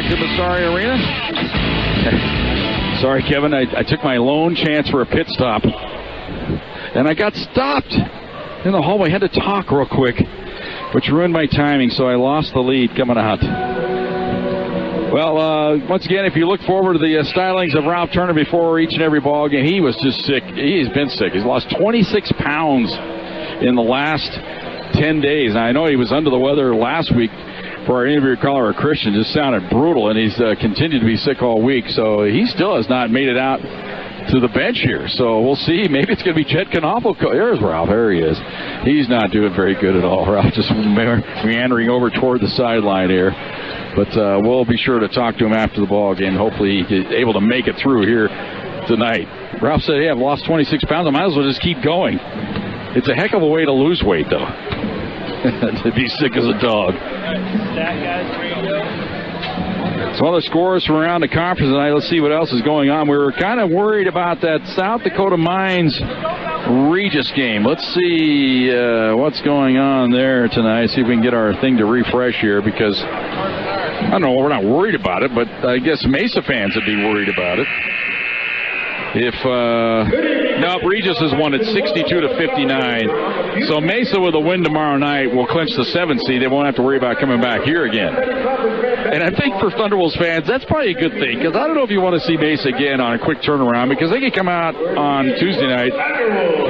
back to Massari Arena. Sorry, Kevin, I took my lone chance for a pit stop, and I got stopped in the hallway. I had to talk real quick, which ruined my timing, so I lost the lead coming out. Well, once again, if you look forward to the stylings of Ralph Turner before each and every ball game, he was just sick. He's been sick. He's lost 26 pounds in the last 10 days. Now, I know he was under the weather last week for our interview with Colorado Christian. Just sounded brutal, and he's continued to be sick all week. So he still has not made it out to the bench here. So we'll see. Maybe it's going to be Chet Knopfel. There's Ralph. There he is. He's not doing very good at all. Ralph just meandering over toward the sideline here. But we'll be sure to talk to him after the ball game. Hopefully he's able to make it through here tonight. Ralph said, hey, I've lost 26 pounds. I might as well just keep going. It's a heck of a way to lose weight, though. To be sick as a dog. So other scores from around the conference tonight. Let's see what else is going on. We were kind of worried about that South Dakota Mines Regis game. Let's see what's going on there tonight. See if we can get our thing to refresh here, because I don't know, we're not worried about it, but I guess Mesa fans would be worried about it. If no, Regis has won at 62-59. So Mesa with a win tomorrow night will clinch the 7th seed. They won't have to worry about coming back here again. And I think for Thunderwolves fans, that's probably a good thing, because I don't know if you want to see Mesa again on a quick turnaround, because they could come out on Tuesday night,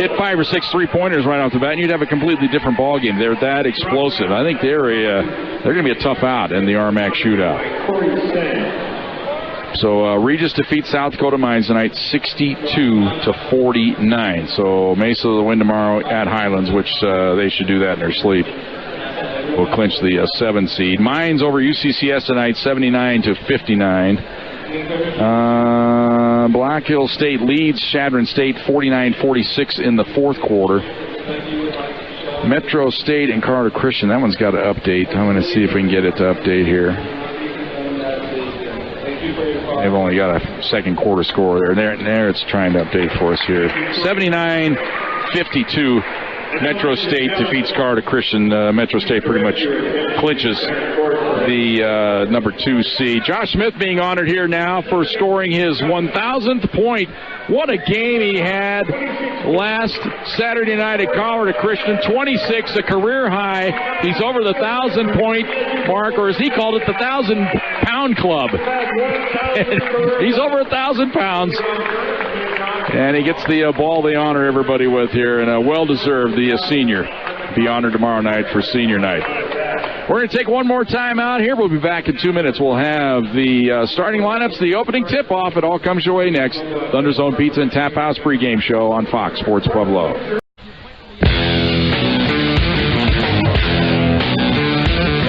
hit 5 or 6 three-pointers right off the bat, and you'd have a completely different ball game. They're that explosive. I think they're going to be a tough out in the RMAC shootout. So Regis defeats South Dakota Mines tonight 62-49. So Mesa will win tomorrow at Highlands, which they should do that in their sleep. Will clinch the 7th seed. Mines over UCCS tonight 79-59. Black Hills State leads Chadron State 49-46 in the 4th quarter. Metro State and Colorado Christian, that one's got to update. I'm going to see if we can get it to update here. They've only got a 2nd quarter score there. There it's trying to update for us here. 79-52. Metro State defeats Colorado Christian. Metro State pretty much clinches the number 2 seed. Josh Smith being honored here now for scoring his 1,000th point. What a game he had last Saturday night at Colorado Christian. 26, a career high. He's over the 1,000-point mark, or as he called it, the 1,000-pound club. He's over 1,000 pounds. And he gets the ball they honor everybody with here, and well-deserved, the senior. Be honored tomorrow night for senior night. We're going to take one more time out here. We'll be back in 2 minutes. We'll have the starting lineups, the opening tip-off. It all comes your way next. Thunder Zone Pizza and Tap House pregame show on Fox Sports Pueblo.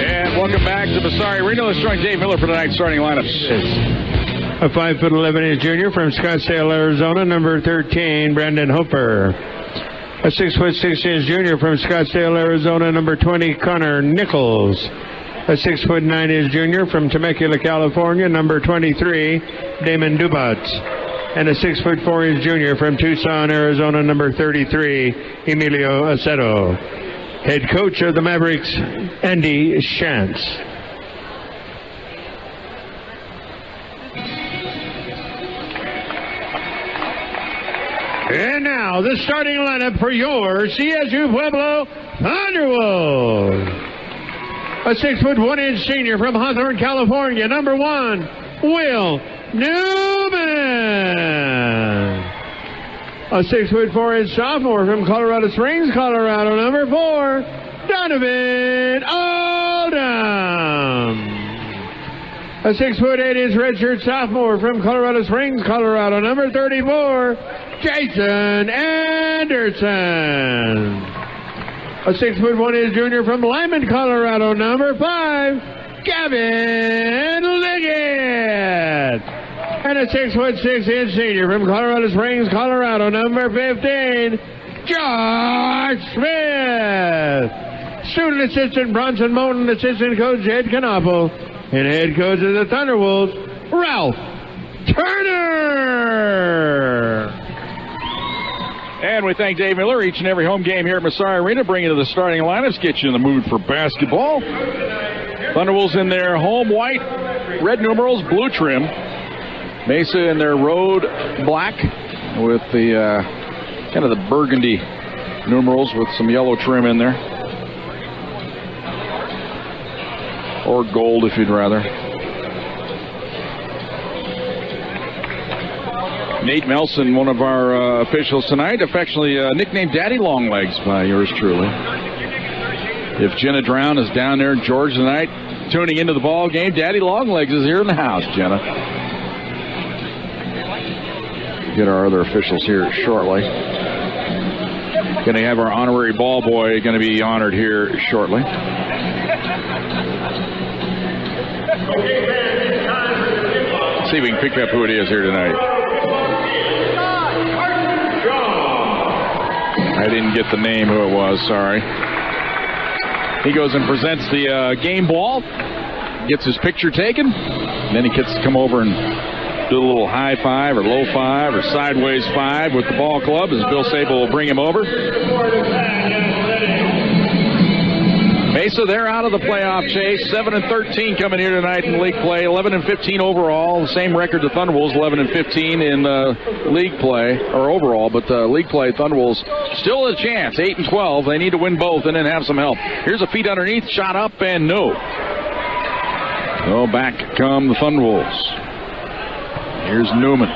And welcome back to Massari Arena. Let's join Dave Miller for tonight's starting lineups. A 5'11" junior from Scottsdale, Arizona, number 13, Brandon Hopper. A 6'6" junior from Scottsdale, Arizona, number 20, Connor Nichols. A 6'9" junior from Temecula, California, number 23, Damon Dubat. And a 6'4" junior from Tucson, Arizona, number 33, Emilio Aceto. Head coach of the Mavericks, Andy Shantz. And now, the starting lineup for your Csu-Pueblo Thunderwolves. A 6'1" senior from Hawthorne, California, number 1, Will Newman. A 6'4" sophomore from Colorado Springs, Colorado, number 4, Donovan Oldham. A 6'8" redshirt sophomore from Colorado Springs, Colorado, number 34, Jason Anderson. A 6'1" junior from Lyman, Colorado, number 5, Gavin Liggett. And a 6'6" senior from Colorado Springs, Colorado, number 15, Josh Smith. Student assistant Bronson Moten, assistant coach Ed Knopfel, and head coach of the Thunderwolves, Ralph Turner. And we thank Dave Miller each and every home game here at Massari Arena, bringing to the starting lineups, get you in the mood for basketball. Thunderwolves in their home white red numerals, blue trim. Mesa in their road black with the kind of the burgundy numerals with some yellow trim in there. Or gold if you'd rather. Nate Melson, one of our officials tonight, affectionately nicknamed Daddy Longlegs by yours truly. If Jenna Drown is down there in Georgia tonight, tuning into the ball game, Daddy Longlegs is here in the house, Jenna. Get our other officials here shortly. Going to have our honorary ball boy going to be honored here shortly. Let's see if we can pick up who it is here tonight. I didn't get the name who it was, sorry. He goes and presents the game ball, gets his picture taken, and then he gets to come over and do a little high five or low five or sideways five with the ball club as Bill Sable will bring him over. Mesa, they're out of the playoff chase. 7-13 coming here tonight in league play. 11-15 overall. The same record the Thunderwolves, 11-15 in league play, or overall, but league play, Thunderwolves still a chance. 8-12. They need to win both and then have some help. Here's a feet underneath, shot up and no. So back come the Thunderwolves. Here's Newman.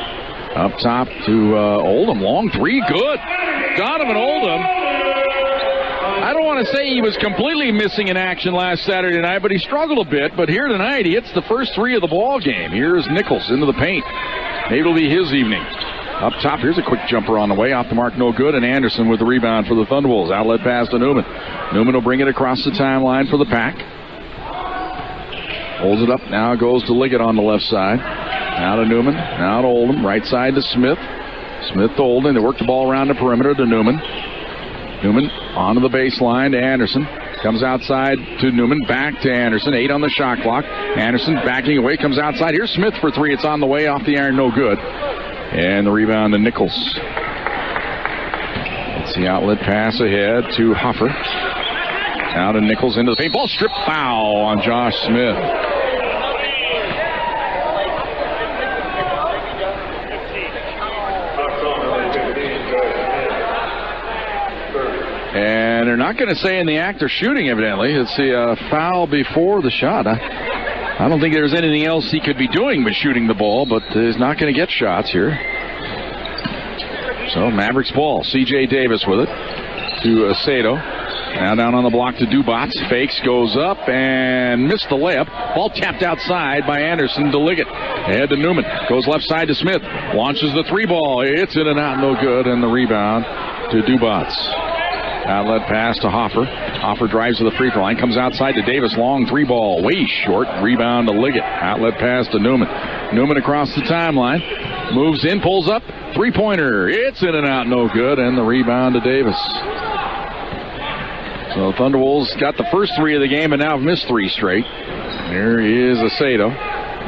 Up top to Oldham. Long three. Good. Donovan Oldham. I don't want to say he was completely missing in action last Saturday night, but he struggled a bit. But here tonight, he hits the first three of the ball game. Here's Nichols into the paint. Maybe it'll be his evening. Up top, here's a quick jumper on the way. Off the mark, no good. And Anderson with the rebound for the Thunderwolves. Outlet pass to Newman. Newman will bring it across the timeline for the Pack. Holds it up. Now goes to Liggett on the left side. Now to Newman. Now to Oldham. Right side to Smith. Smith to Oldham. They work the ball around the perimeter to Newman. Newman onto the baseline to Anderson. Comes outside to Newman. Back to Anderson. 8 on the shot clock. Anderson backing away. Comes outside. Here's Smith for three. It's on the way. Off the iron. No good. And the rebound to Nichols. It's the outlet pass ahead to Hoffer. Now to Nichols into the paint. Ball strip foul on Josh Smith. And they're not going to say in the act of shooting, evidently. It's a foul before the shot. I don't think there's anything else he could be doing but shooting the ball, but he's not going to get shots here. So Mavericks ball. C.J. Davis with it to Aceto. Now down on the block to Dubats. Fakes, goes up and missed the layup. Ball tapped outside by Anderson to Liggett. Ahead to Newman. Goes left side to Smith. Launches the three ball. It's in and out, no good. And the rebound to Dubats. Outlet pass to Hoffer. Hoffer drives to the free throw line. Comes outside to Davis. Long three ball. Way short. Rebound to Liggett. Outlet pass to Newman. Newman across the timeline. Moves in. Pulls up. Three-pointer. It's in and out. No good. And the rebound to Davis. So Thunderwolves got the first three of the game and now have missed three straight. Here is Aceto.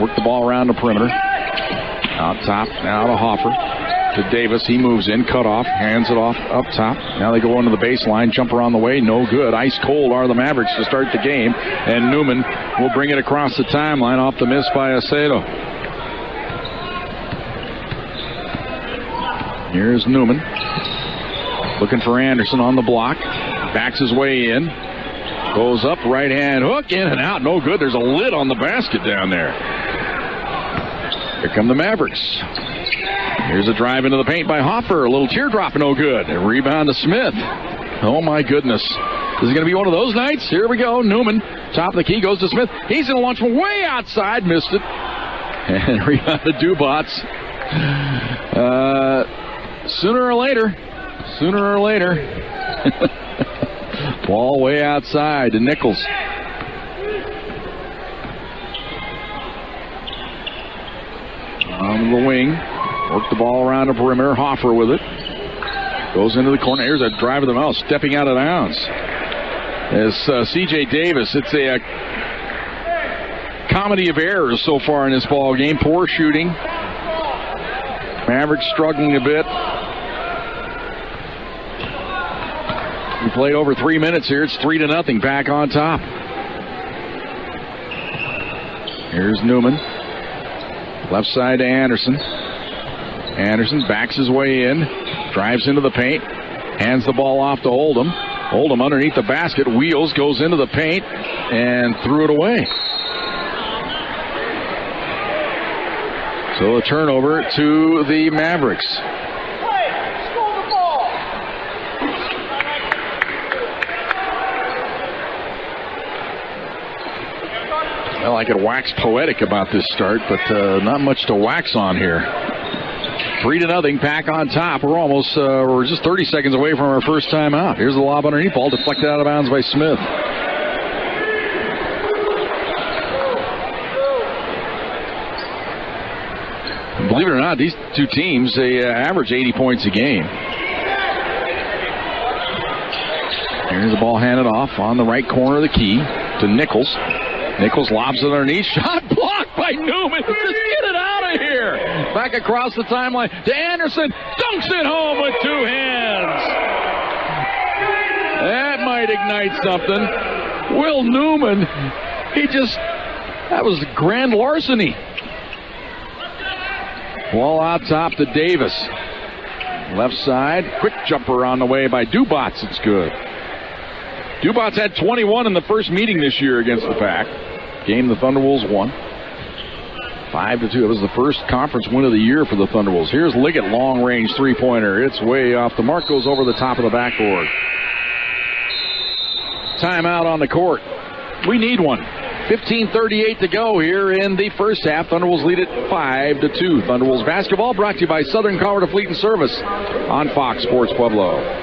Work the ball around the perimeter. Out top. Now to Hoffer. To Davis, he moves in, cut off, hands it off up top. Now they go into the baseline, jumper on the way, no good. Ice cold are the Mavericks to start the game, and Newman will bring it across the timeline off the miss by Aceto. Here's Newman, looking for Anderson on the block, backs his way in, goes up, right hand hook, in and out, no good. There's a lid on the basket down there. Here come the Mavericks. Here's a drive into the paint by Hoffer. A little teardrop, no good. A rebound to Smith. Oh, my goodness. Is it going to be one of those nights? Here we go. Newman, top of the key, goes to Smith. He's going to launch from way outside. Missed it. And rebound to Dubats. Sooner or later. Ball way outside to Nichols. On the wing. Work the ball around the perimeter. Hoffer with it. Goes into the corner. Here's a drive of the mouse. Stepping out of bounds. As C.J. Davis, it's a comedy of errors so far in this ball game. Poor shooting. Mavericks struggling a bit. We played over 3 minutes here. It's 3-0. Back on top. Here's Newman. Left side to Anderson. Anderson backs his way in. Drives into the paint. Hands the ball off to Oldham. Oldham underneath the basket. Wheels. Goes into the paint. And threw it away. So a turnover to the Mavericks. Well, I could wax poetic about this start, but not much to wax on here. 3-0, Pack on top. We're just 30 seconds away from our first timeout. Here's the lob underneath. Ball deflected out of bounds by Smith. Believe it or not, these two teams, they average 80 points a game. Here's the ball handed off on the right corner of the key to Nichols. Nichols lobs it underneath. Shot blocked by Newman. Just get it out of here. Back across the timeline to Anderson. Dunks it home with two hands. That might ignite something. Will Newman, that was grand larceny. Ball out top to Davis. Left side. Quick jumper on the way by Dubats. It's good. Dubats had 21 in the first meeting this year against the Pack. Game the Thunderwolves won 5-2. It was the first conference win of the year for the Thunderwolves. Here's Liggett, long-range three-pointer. It's way off the mark. Goes over the top of the backboard. Timeout on the court. We need one. 15:38 to go here in the first half. Thunderwolves lead it 5-2. Thunderwolves basketball brought to you by Southern Colorado Fleet and Service on Fox Sports Pueblo.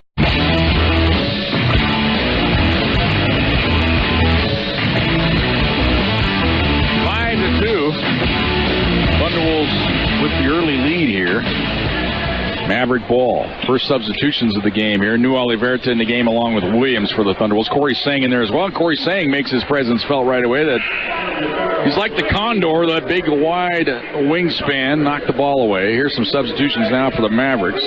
With the early lead here. Maverick ball. First substitutions of the game here. New Oliverta in the game along with Williams for the Thunderwolves. Corey Sang in there as well. Corey Sang makes his presence felt right away. That he's like the Condor, that big wide wingspan. Knocked the ball away. Here's some substitutions now for the Mavericks.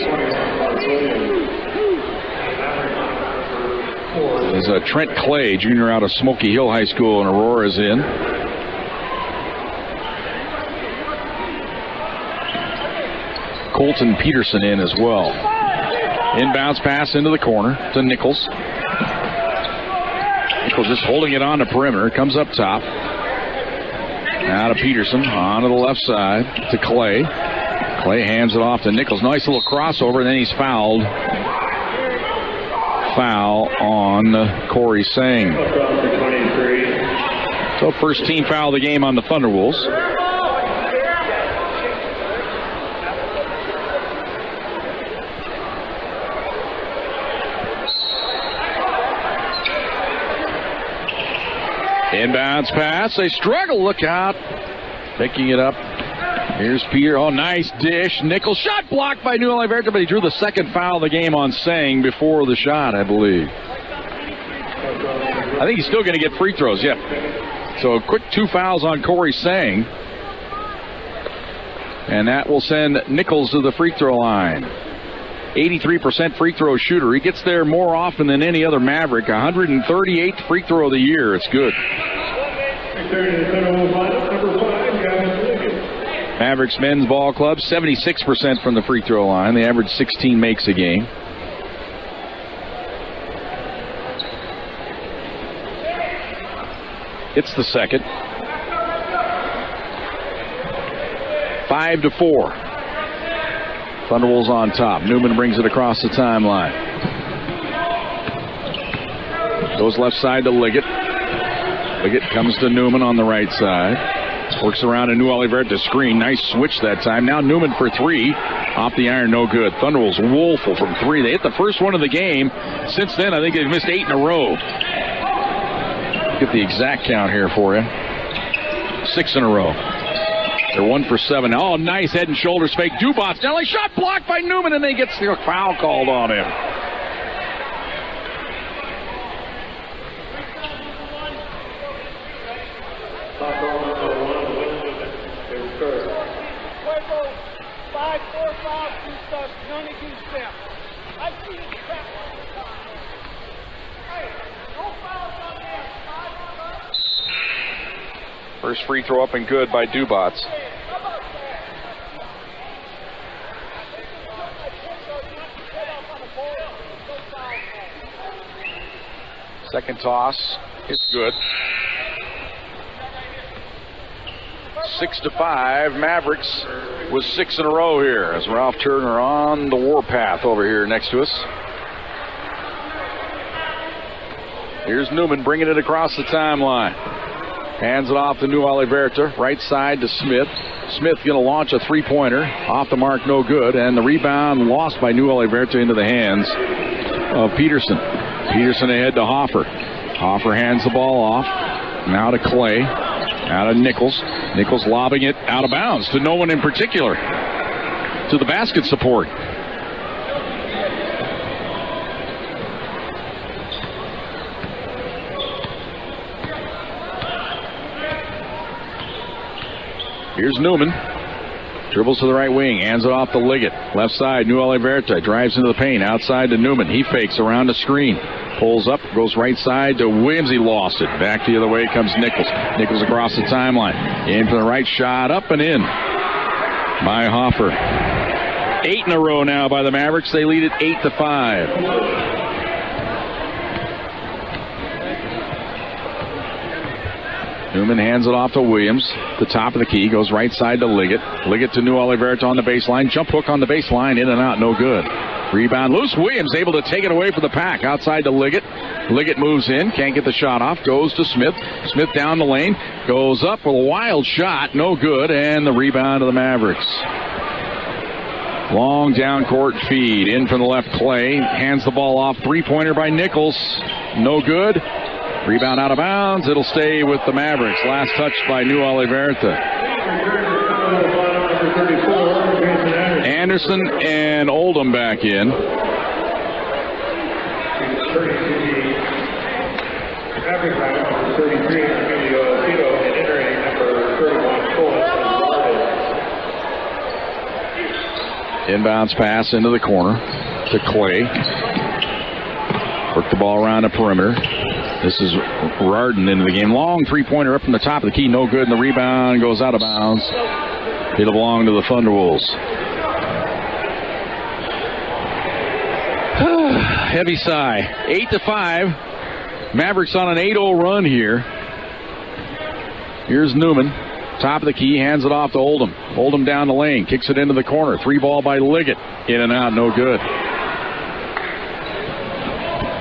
There's Trent Clay, junior out of Smoky Hill High School in Aurora, is in. Colton Peterson in as well. Inbounds pass into the corner to Nichols. Nichols just holding it on the perimeter. Comes up top. Now to Peterson. On to the left side to Clay. Clay hands it off to Nichols. Nice little crossover, and then he's fouled. Foul on Corey Sang. So first team foul of the game on the Thunderwolves. Inbounds pass. They struggle. Look out. Picking it up. Here's Peter. Oh, nice dish. Nichols. Shot blocked by New Oliverta, but he drew the second foul of the game on Sang before the shot, I believe. I think he's still going to get free throws, yeah. So a quick 2 fouls on Corey Sang. And that will send Nichols to the free throw line. 83% free throw shooter. He gets there more often than any other Maverick. 138th free throw of the year. It's good. Mavericks men's ball club, 76% from the free throw line. They average 16 makes a game. It's the second. 5-4. Thunderwolves on top. Newman brings it across the timeline. Goes left side to Liggett. Liggett comes to Newman on the right side. Works around a New Oliverta screen. Nice switch that time. Now Newman for three. Off the iron, no good. Thunderwolves woeful from three. They hit the first one of the game. Since then, I think they've missed 8 in a row. Get the exact count here for you. 6 in a row. They're 1 for 7. Oh, nice head and shoulders fake. Dubats. Now, shot blocked by Newman, and they get the foul called on him. First free throw up and good by Dubats. Second toss, it's good. 6-5, Mavericks with 6 in a row here as Ralph Turner on the warpath over here next to us. Here's Newman bringing it across the timeline. Hands it off to New Oliverta, right side to Smith. Smith going to launch a three-pointer. Off the mark, no good. And the rebound lost by New Oliverta into the hands of Peterson. Peterson ahead to Hoffer. Hoffer hands the ball off. Now to Clay. Now to Nichols. Nichols lobbing it out of bounds to no one in particular. To the basket support. Here's Newman. Dribbles to the right wing. Hands it off to Liggett. Left side, New Oliverta drives into the paint. Outside to Newman. He fakes around the screen. Pulls up. Goes right side to Williams. He lost it. Back the other way comes Nichols. Nichols across the timeline. In for the right shot. Up and in by Hoffer. 8 in a row now by the Mavericks. They lead it 8-5. Newman hands it off to Williams. The top of the key goes right side to Liggett. Liggett to New Oliverta on the baseline. Jump hook on the baseline. In and out. No good. Rebound loose. Williams able to take it away for the pack. Outside to Liggett. Liggett moves in. Can't get the shot off. Goes to Smith. Smith down the lane. Goes up with a wild shot. No good. And the rebound of the Mavericks. Long down court feed. In from the left, Clay. Hands the ball off. Three-pointer by Nichols. No good. Rebound out of bounds. It'll stay with the Mavericks. Last touch by New Oliverta. Anderson and Oldham back in. Inbounds pass into the corner to Clay. Work the ball around the perimeter. This is Rardon into the game. Long three-pointer up from the top of the key. No good. And the rebound goes out of bounds. It'll belong to the Thunderwolves. Heavy sigh. 8-5. Mavericks on an 8-0 run here. Here's Newman. Top of the key. Hands it off to Oldham. Oldham down the lane. Kicks it into the corner. Three ball by Liggett. In and out. No good.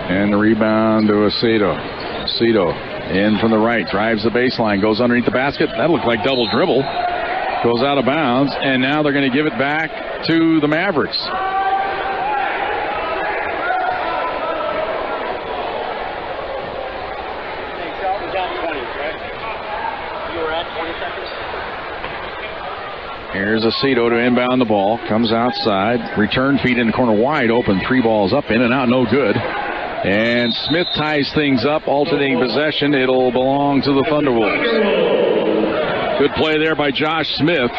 And the rebound to Aceto. Aceto in from the right. Drives the baseline. Goes underneath the basket. That looked like double dribble. Goes out of bounds. And now they're going to give it back to the Mavericks. Here's Aceto to inbound the ball. Comes outside. Return feed in the corner wide open. Three balls up. In and out. No good. And Smith ties things up, alternating possession. It'll belong to the Thunderwolves. Good play there by Josh Smith.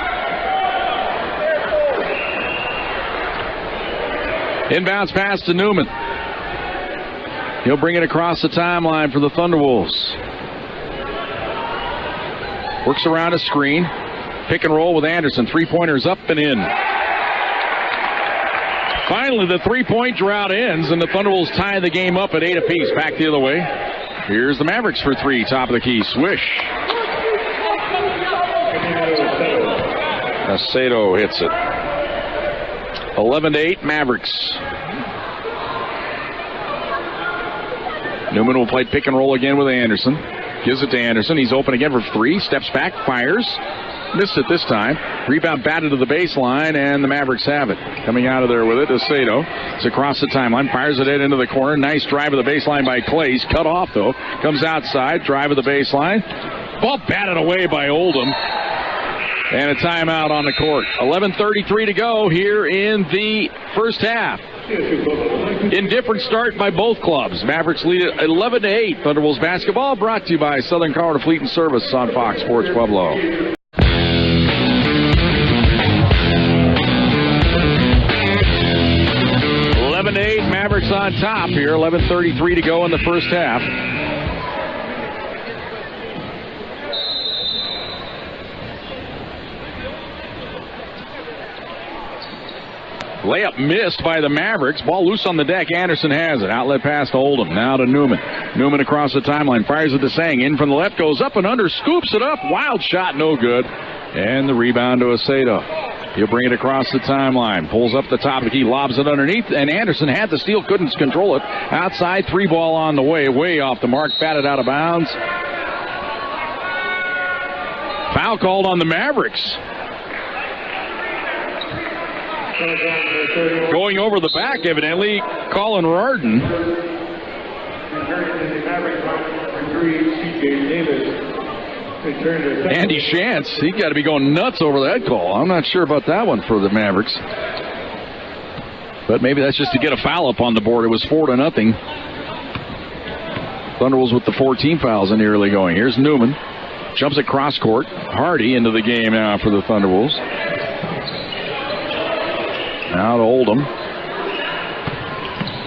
Inbounds pass to Newman. He'll bring it across the timeline for the Thunderwolves. Works around a screen. Pick and roll with Anderson. Three-pointers up and in. Finally, the three-point drought ends, and the Thunderwolves tie the game up at 8 apiece. Back the other way. Here's the Mavericks for three. Top of the key. Swish. Aceto hits it. 11-8, Mavericks. Newman will play pick and roll again with Anderson. Gives it to Anderson. He's open again for three. Steps back. Fires. Missed it this time. Rebound batted to the baseline, and the Mavericks have it. Coming out of there with it, Aceto. It's across the timeline. Fires it into the corner. Nice drive of the baseline by Clay. He's cut off, though. Comes outside. Drive of the baseline. Ball batted away by Oldham. And a timeout on the court. 11:33 to go here in the first half. Indifferent start by both clubs. Mavericks lead it 11-8. Thunderwolves basketball brought to you by Southern Colorado Fleet and Service on Fox Sports Pueblo. 11-8, Mavericks on top here. 11:33 to go in the first half. Layup missed by the Mavericks. Ball loose on the deck. Anderson has it. Outlet pass to Oldham. Now to Newman. Newman across the timeline. Fires it to Sang. In from the left. Goes up and under. Scoops it up. Wild shot. No good. And the rebound to Aceto. He'll bring it across the timeline. Pulls up the top of the key. Lobs it underneath. And Anderson had the steal. Couldn't control it. Outside. 3 ball on the way. Way off the mark. Batted out of bounds. Foul called on the Mavericks. Going over the back, evidently, Colin Rardon. Andy Shantz, he's got to be going nuts over that call. I'm not sure about that one for the Mavericks. But maybe that's just to get a foul up on the board. It was 4-0. Thunderwolves with the 14 fouls in the early going. Here's Newman. Jumps across court. Hardy into the game now for the Thunderwolves. Now to Oldham.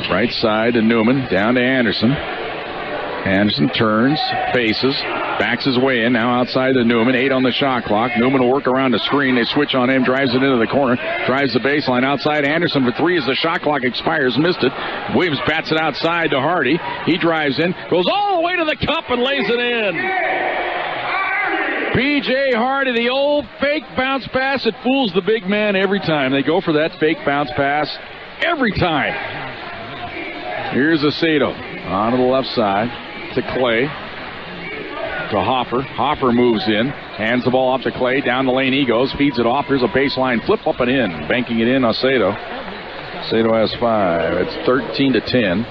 Right side to Newman. Down to Anderson. Anderson turns, faces, backs his way in. Now outside to Newman. 8 on the shot clock. Newman will work around the screen. They switch on him. Drives it into the corner. Drives the baseline. Outside Anderson for 3 as the shot clock expires. Missed it. Williams bats it outside to Hardy. He drives in. Goes all the way to the cup and lays it in. P.J. Hardy, the old fake bounce pass. It fools the big man every time. They go for that fake bounce pass every time. Here's Aceto on to the left side to Clay. To Hoffer. Hoffer moves in. Hands the ball off to Clay. Down the lane he goes. Feeds it off. Here's a baseline flip up and in. Banking it in, Aceto. Aceto has 5. It's 13-10.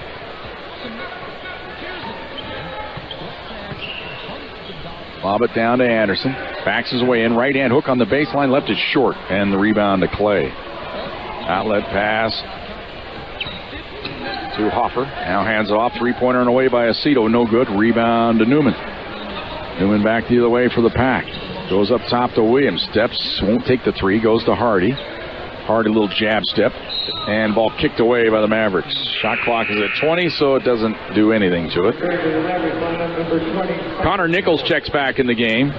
Lob it down to Anderson. Backs his way in. Right hand hook on the baseline. Left it short. And the rebound to Clay. Outlet pass to Hoffer. Now hands it off. 3-pointer and away by Aceto. No good. Rebound to Newman. Newman back the other way for the Pack. Goes up top to Williams. Steps. Won't take the 3. Goes to Hardy. Hardy, little jab step. And ball kicked away by the Mavericks. Shot clock is at 20, so it doesn't do anything to it. Connor Nichols checks back in the game.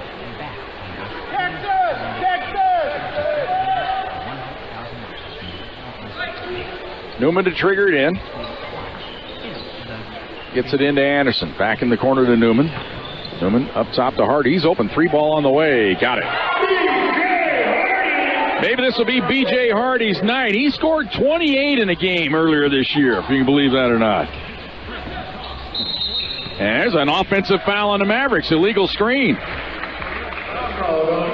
Newman to trigger it in. Gets it into Anderson. Back in the corner to Newman. Newman up top to Hardy. He's open. 3 ball on the way. Got it. Maybe this will be B.J. Hardy's night. He scored 28 in a game earlier this year, if you can believe that or not. And there's an offensive foul on the Mavericks. Illegal screen.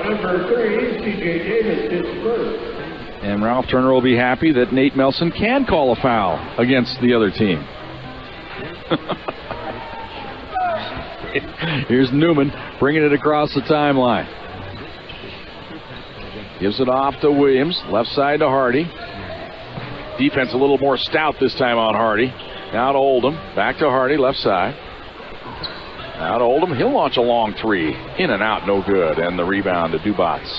Number 3, C.J. Davis hits first. And Ralph Turner will be happy that Nate Melson can call a foul against the other team. Here's Newman bringing it across the timeline. Gives it off to Williams. Left side to Hardy. Defense a little more stout this time on Hardy. Now to Oldham. Back to Hardy. Left side. Now to Oldham. He'll launch a long 3. In and out. No good. And the rebound to Dubats.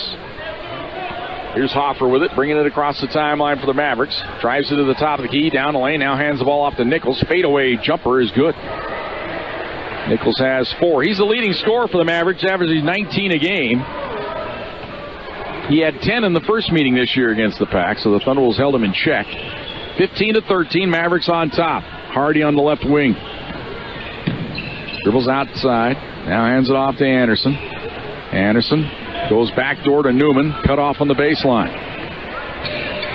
Here's Hoffer with it. Bringing it across the timeline for the Mavericks. Drives it to the top of the key. Down the lane. Now hands the ball off to Nichols. Fadeaway jumper is good. Nichols has 4. He's the leading scorer for the Mavericks. Averaging 19 a game. He had 10 in the first meeting this year against the Pack, so the Thunderwolves held him in check. 15-13, Mavericks on top. Hardy on the left wing. Dribbles outside. Now hands it off to Anderson. Anderson goes back door to Newman. Cut off on the baseline.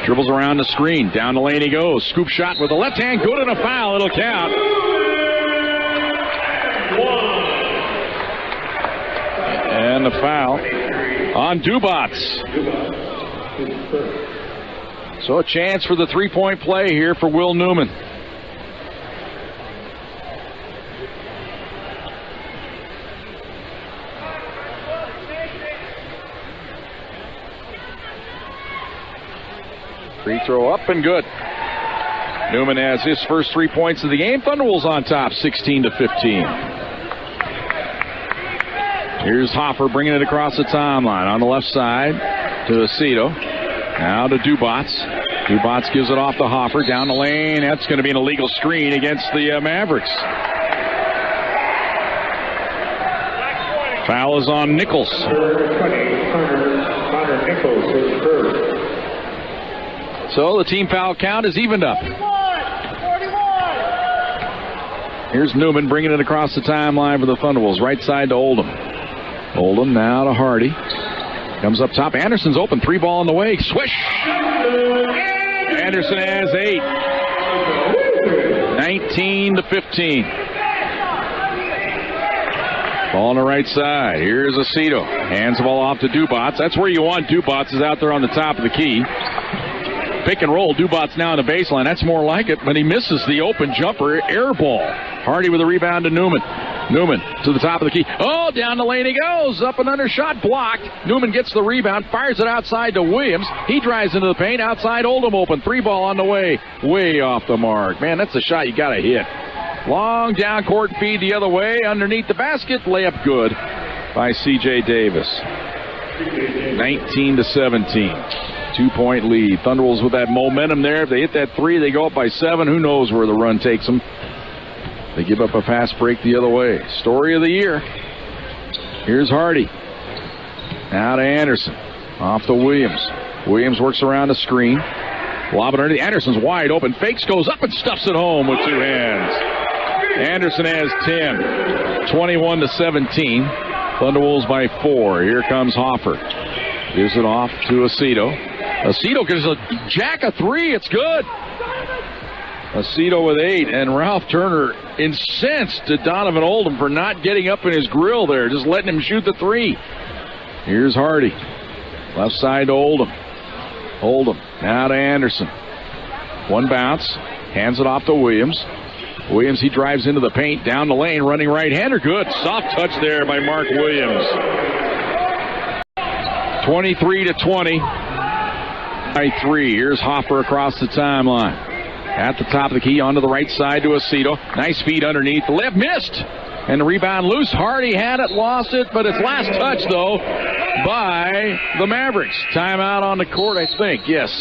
Dribbles around the screen. Down the lane he goes. Scoop shot with the left hand. Good and a foul. It'll count. And the foul on Dubats. So a chance for the 3-point play here for Will Newman. Free throw up and good. Newman has his first 3 points of the game. Thunderwolves on top, 16-15. Here's Hoffer bringing it across the timeline on the left side to Aceto. Now to Dubats. Dubats gives it off to Hoffer down the lane. That's going to be an illegal screen against the Mavericks. Foul is on Nichols. Connor Nichols is first. So the team foul count is evened up. Here's Newman bringing it across the timeline for the Thunderwolves. Right side to Oldham. Oldham now to Hardy. Comes up top. Anderson's open. 3 ball on the way. Swish! Anderson has 8. 19-15. Ball on the right side. Here's Aceto. Hands the ball off to Dubats. That's where you want Dubats, is out there on the top of the key. Pick and roll. Dubats now on the baseline. That's more like it, but he misses the open jumper. Air ball. Hardy with a rebound to Newman. Newman to the top of the key. Oh, down the lane he goes. Up and under, shot blocked. Newman gets the rebound, fires it outside to Williams. He drives into the paint. Outside, Oldham open. 3 ball on the way. Way off the mark. Man, that's a shot you got to hit. Long down court feed the other way. Underneath the basket. Layup good by C.J. Davis. 19-17. 2-point lead. Thunderwolves with that momentum there. If they hit that 3, they go up by 7. Who knows where the run takes them. They give up a fast break the other way. Story of the year. Here's Hardy. Now to Anderson. Off to Williams. Williams works around the screen. Lob it underneath. Anderson's wide open. Fakes, goes up and stuffs it home with 2 hands. Anderson has 10. 21-17. Thunderwolves by 4. Here comes Hoffer. Gives it off to Aceto. Aceto gives a jack a 3. It's good. Aceto with 8, and Ralph Turner incensed to Donovan Oldham for not getting up in his grill there, just letting him shoot the 3. Here's Hardy. Left side to Oldham. Oldham now to Anderson. 1 bounce. Hands it off to Williams. Williams, he drives into the paint, down the lane, running right-hander. Good. Soft touch there by Mark Williams. 23-20. By 3. Here's Hoffer across the timeline. At the top of the key, onto the right side to Aceto. Nice feed underneath. The left missed. And the rebound loose. Hardy had it, lost it, but it's last touch, though, by the Mavericks. Timeout on the court, I think. Yes.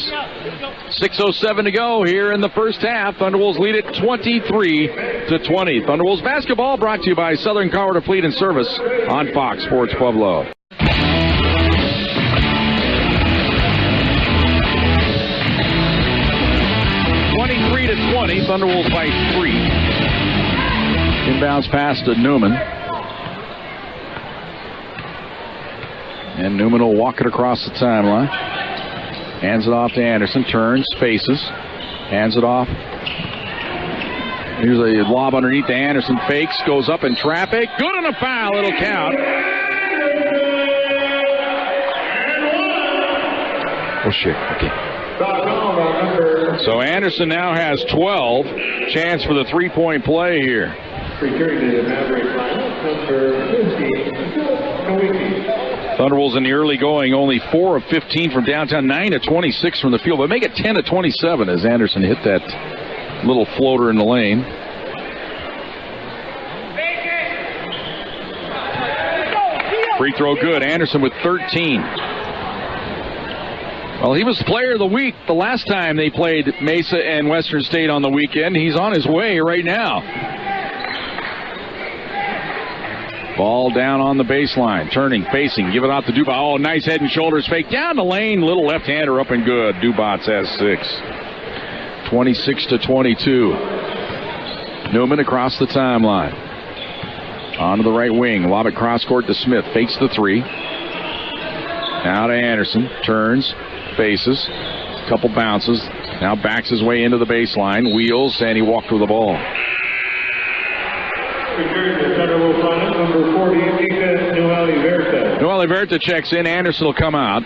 6:07 to go here in the first half. Thunderwolves lead it 23-20. Thunderwolves basketball brought to you by Southern Colorado Fleet and Service on Fox Sports Pueblo. 23-20, Thunderwolves by 3. Inbounds pass to Newman. And Newman will walk it across the timeline. Hands it off to Anderson. Turns, faces. Hands it off. Here's a lob underneath to Anderson. Fakes, goes up in traffic. Good on a foul. It'll count. Oh, shit. Okay. So Anderson now has 12. Chance for the 3-point play here. Thunderwolves in the early going, only 4 of 15 from downtown, 9 of 26 from the field. But make it 10 of 27 as Anderson hit that little floater in the lane. Free throw good. Anderson with 13. Well, he was player of the week the last time they played Mesa and Western State on the weekend. He's on his way right now. Ball down on the baseline. Turning, facing, give it out to Dubats. Oh, nice head and shoulders fake. Down the lane, little left-hander up and good. Dubats has 6. 26-22. Newman across the timeline. Onto the right wing. Lob it cross court to Smith. Fakes the 3. Now to Anderson. Turns. Faces, couple bounces, now backs his way into the baseline, wheels, and he walked with the ball. Noelle Verta checks in. Anderson will come out.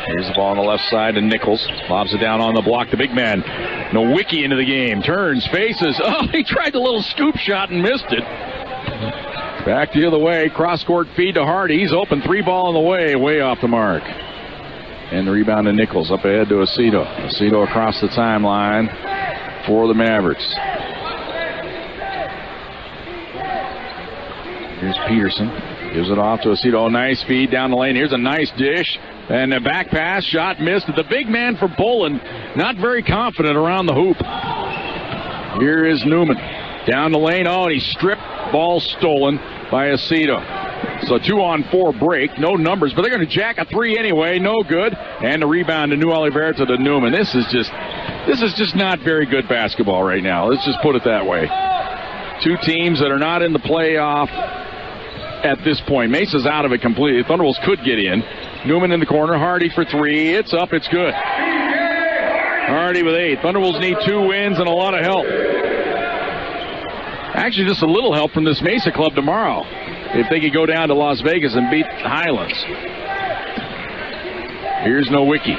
Here's the ball on the left side to Nichols. Lobs it down on the block. The big man, Nowicki into the game. Turns, faces. Oh, he tried the little scoop shot and missed it. Back the other way. Cross-court feed to Hardy. He's open. 3 ball on the way. Way off the mark. And the rebound to Nichols. Up ahead to Aceto. Aceto across the timeline for the Mavericks. Here's Peterson. Gives it off to Aceto. Nice feed down the lane. Here's a nice dish. And a back pass. Shot missed. The big man for Poland, not very confident around the hoop. Here is Newman. Down the lane. Oh, and he stripped. Ball stolen by Aceto. So 2-on-4 break. No numbers, but they're going to jack a three anyway. No good. And the rebound to New Oliverta to Newman. This is just not very good basketball right now. Let's just put it that way. Two teams that are not in the playoff at this point. Mesa's out of it completely. Thunderbolts could get in. Newman in the corner. Hardy for three. It's up. It's good. Hardy with 8. Thunderbolts need 2 wins and a lot of help. Actually, just a little help from this Mesa club tomorrow. If they could go down to Las Vegas and beat Highlands. Here's Nowicki.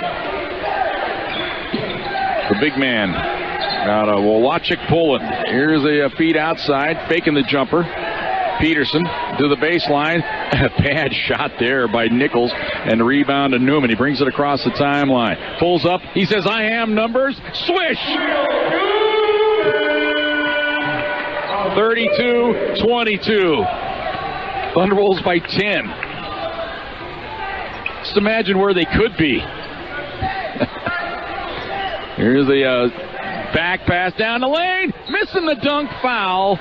The big man out of Wallachik, Poland. Here's a feed outside. Faking the jumper. Peterson to the baseline. A bad shot there by Nichols, and the rebound to Newman. He brings it across the timeline. Pulls up. He says, I am numbers. Swish! 32-22. Thunderbolts by 10. Just imagine where they could be. Here's the back pass down the lane. Missing the dunk foul.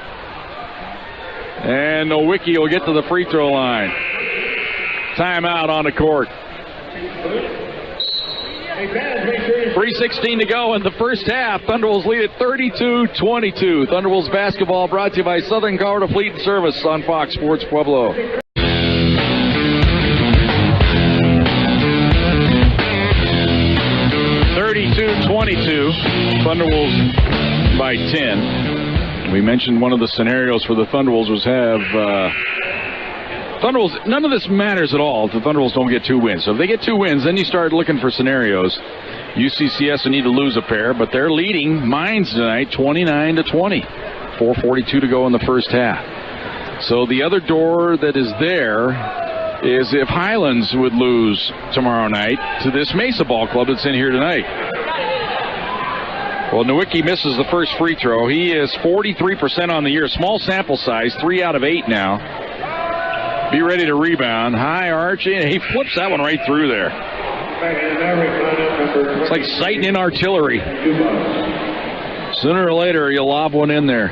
And Nowicki will get to the free throw line. Timeout on the court. 3:16 to go in the first half. Thunderbolts lead at 32-22. Thunderbolts basketball brought to you by Southern Colorado Fleet and Service on Fox Sports Pueblo. 32-22. Thunderbolts by 10. We mentioned one of the scenarios for the Thunderbolts was have Thunderbolts. None of this matters at all if the Thunderbolts don't get 2 wins. So if they get 2 wins, then you start looking for scenarios. UCCS will need to lose a pair, but they're leading Mines tonight 29-20. 4:42 to go in the first half. So the other door that is there is if Highlands would lose tomorrow night to this Mesa ball club that's in here tonight. Well, Nowicki misses the first free throw. He is 43% on the year. Small sample size, 3 out of 8 now. Be ready to rebound. High arching, and he flips that one right through there. It's like sighting in artillery. Sooner or later, you'll lob one in there.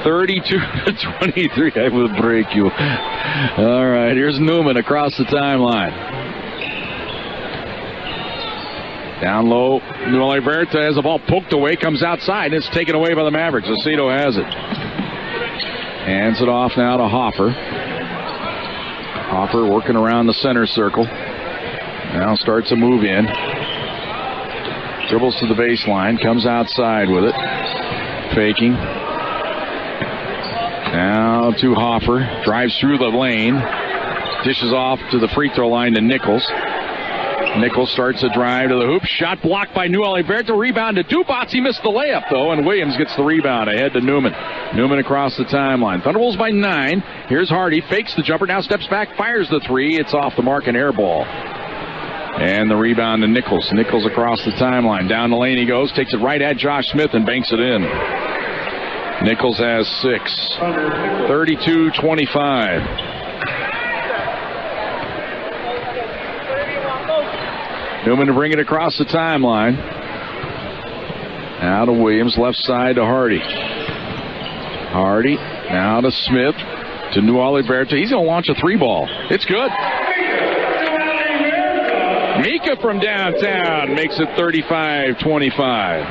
32-23. I will break you. All right, here's Newman across the timeline. Down low, New Oliverta has the ball poked away, comes outside, and it's taken away by the Mavericks. Aceto has it. Hands it off now to Hoffer. Hoffer working around the center circle. Now starts a move in. Dribbles to the baseline, comes outside with it. Faking. Now to Hoffer. Drives through the lane. Dishes off to the free throw line to Nichols. Nichols starts a drive to the hoop. Shot blocked by New Oliverta. Rebound to Dubats. He missed the layup, though, and Williams gets the rebound ahead to Newman. Newman across the timeline. Thunderbolts by 9. Here's Hardy. Fakes the jumper. Now steps back. Fires the 3. It's off the mark and air ball. And the rebound to Nichols. Nichols across the timeline. Down the lane he goes. Takes it right at Josh Smith and banks it in. Nichols has 6. 32-25. Newman to bring it across the timeline. Now to Williams, left side to Hardy. Hardy, now to Smith, to New Oliverta. He's going to launch a 3-ball. It's good. Mika from downtown makes it 35-25.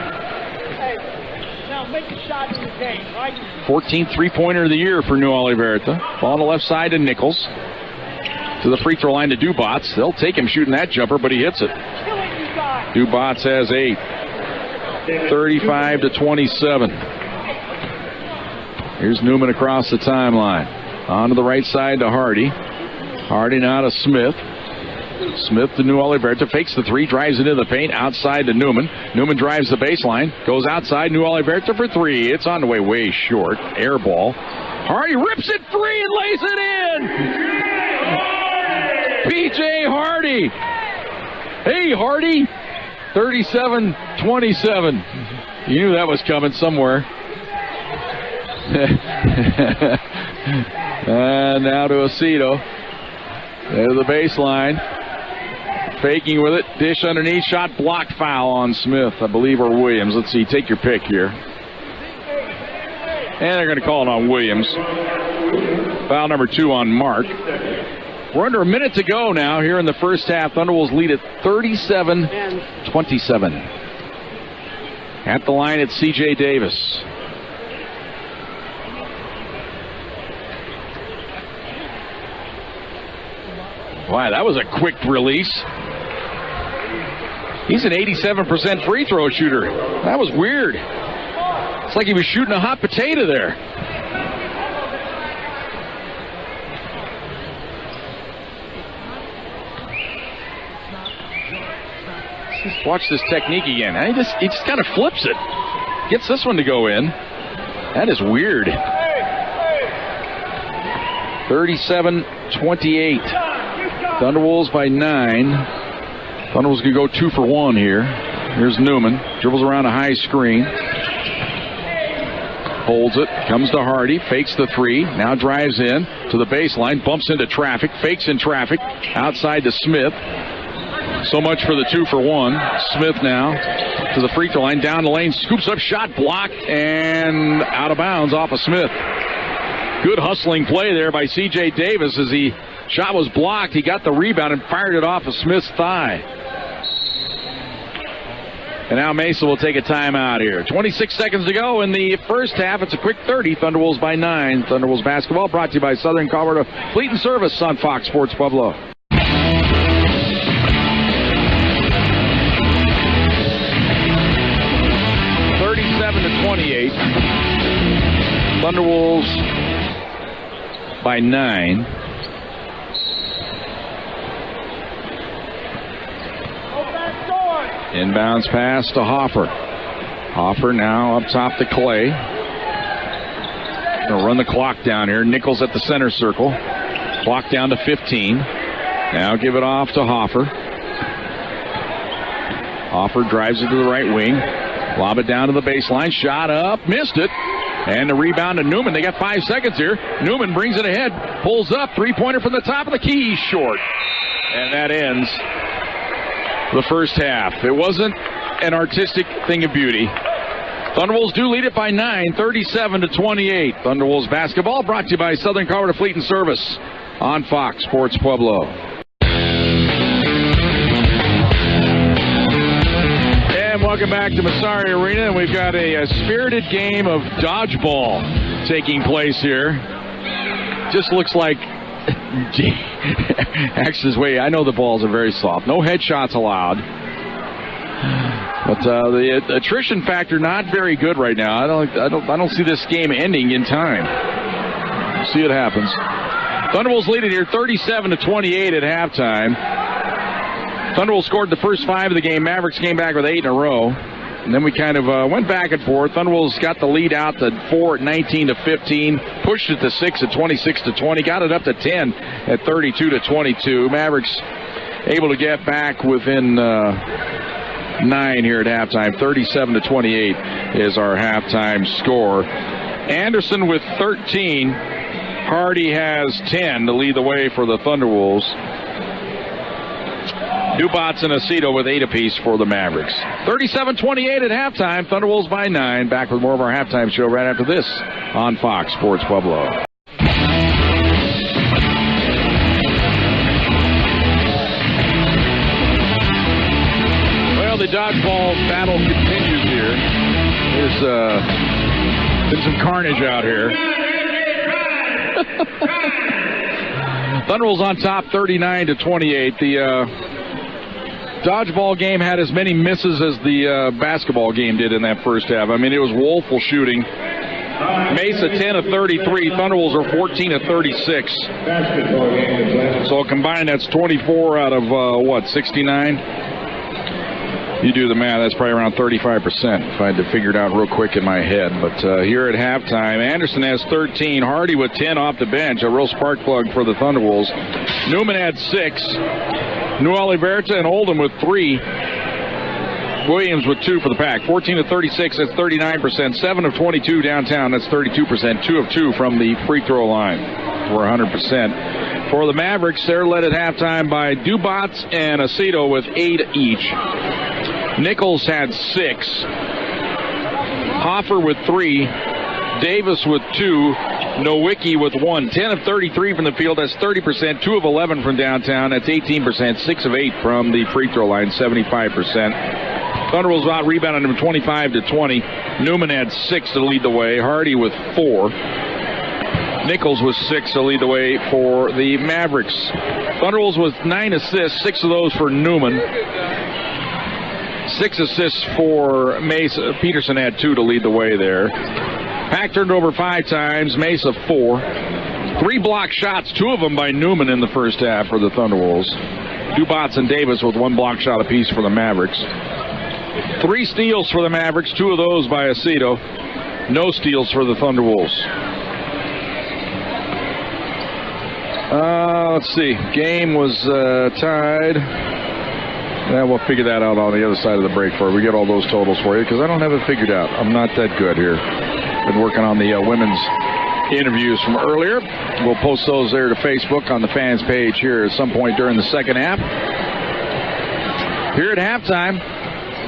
14th three-pointer of the year for New Oliverta. Ball on the left side to Nichols. To the free throw line to Dubats. They'll take him shooting that jumper, but he hits it. Dubats has 8. 35-27. Here's Newman across the timeline. On to the right side to Hardy. Hardy now to Smith. Smith to New Oliverta. Fakes the 3, drives it into the paint. Outside to Newman. Newman drives the baseline. Goes outside. New Oliverta for 3. It's on the way short. Air ball. Hardy rips it free and lays it in. P.J. Hardy. Hey, Hardy. 37-27. You knew that was coming somewhere. And now to Aceto. There's the baseline. Faking with it. Dish underneath. Shot blocked. Foul on Smith, I believe, or Williams. Let's see. Take your pick here. And they're going to call it on Williams. Foul number 2 on Mark. We're under a minute to go now here in the first half. Thunderwolves lead at 37-27. At the line, it's C.J. Davis. Wow, that was a quick release. He's an 87% free throw shooter. That was weird. It's like he was shooting a hot potato there. Just watch this technique again. He just kind of flips it. Gets this one to go in. That is weird. 37-28. Thunderwolves by 9. Thunderwolves can go 2 for 1 here. Here's Newman. Dribbles around a high screen. Holds it. Comes to Hardy. Fakes the 3. Now drives in to the baseline. Bumps into traffic. Fakes in traffic. Outside to Smith. So much for the 2 for 1. Smith now to the free throw line. Down the lane. Scoops up. Shot blocked. And out of bounds off of Smith. Good hustling play there by C.J. Davis as he... Shot was blocked. He got the rebound and fired it off of Smith's thigh. And now Mesa will take a timeout here. 26 seconds to go in the first half. It's a quick 30. Thunderwolves by 9. Thunderwolves basketball brought to you by Southern Colorado Fleet and Service on Fox Sports Pueblo. 37-28. Thunderwolves by 9. Inbounds pass to Hoffer. Hoffer now up top to Clay. Gonna run the clock down here. Nichols at the center circle. Clock down to 15. Now give it off to Hoffer. Hoffer drives it to the right wing. Lob it down to the baseline. Shot up. Missed it. And the rebound to Newman. They got 5 seconds here. Newman brings it ahead. Pulls up. Three-pointer from the top of the key. Short. And that ends the first half. It wasn't an artistic thing of beauty. Thunderwolves do lead it by 9, 37-28. Thunderwolves basketball brought to you by Southern Colorado Fleet and Service on Fox Sports Pueblo. And welcome back to Massari Arena, and we've got a spirited game of dodgeball taking place here. Just looks like X's way. I know the balls are very soft. No headshots allowed. But the attrition factor not very good right now. I don't see this game ending in time. See what happens. Thunderwolves lead it here 37-28 at halftime. Thunderwolves scored the first 5 of the game. Mavericks came back with 8 in a row. And then we kind of went back and forth. Thunderwolves got the lead out to 4 at 19-15. Pushed it to 6 at 26-20. Got it up to 10 at 32-22. Mavericks able to get back within 9 here at halftime. 37-28 is our halftime score. Anderson with 13. Hardy has 10 to lead the way for the Thunderwolves. Dubats and Aceto with 8 apiece for the Mavericks. 37-28 at halftime. Thunderwolves by 9. Back with more of our halftime show right after this on Fox Sports Pueblo. Well, the dodgeball battle continues here. There's been some carnage out here. Thunderwolves on top 39-28. The dodgeball game had as many misses as the basketball game did in that first half. I mean, it was woeful shooting. Mesa 10 of 33. Thunderwolves are 14 of 36. So combined, that's 24 out of 69? You do the math. That's probably around 35%. If I had to figure it out real quick in my head. But here at halftime, Anderson has 13. Hardy with 10 off the bench. A real spark plug for the Thunderwolves. Newman had 6. New Oliverta and Oldham with 3. Williams with 2 for the Pack. 14 of 36, that's 39%. 7 of 22 downtown, that's 32%. 2 of 2 from the free throw line. were 100%. For the Mavericks, they're led at halftime by Dubats and Aceto with 8 each. Nichols had 6. Hoffer with 3. Davis with 2. Nowicki with 1. 10 of 33 from the field. That's 30%. 2 of 11 from downtown. That's 18%. 6 of 8 from the free throw line. 75%. Thunderwolves out rebounded him 25-20. Newman had 6 to lead the way. Hardy with 4. Nichols with 6 to lead the way for the Mavericks. Thunderwolves with 9 assists. 6 of those for Newman. 6 assists for Mesa. Peterson had 2 to lead the way there. Pack turned over 5 times. Mesa 4. 3 block shots, 2 of them by Newman in the first half for the Thunderwolves. Dubats and Davis with 1 block shot apiece for the Mavericks. 3 steals for the Mavericks, 2 of those by Aceto. No steals for the Thunderwolves. Let's see. Game was tied. We'll figure that out on the other side of the break for you. We get all those totals for you because I don't have it figured out. I'm not that good here. Been working on the women's interviews from earlier. We'll post those there to Facebook on the fans page here at some point during the second half. Here at halftime,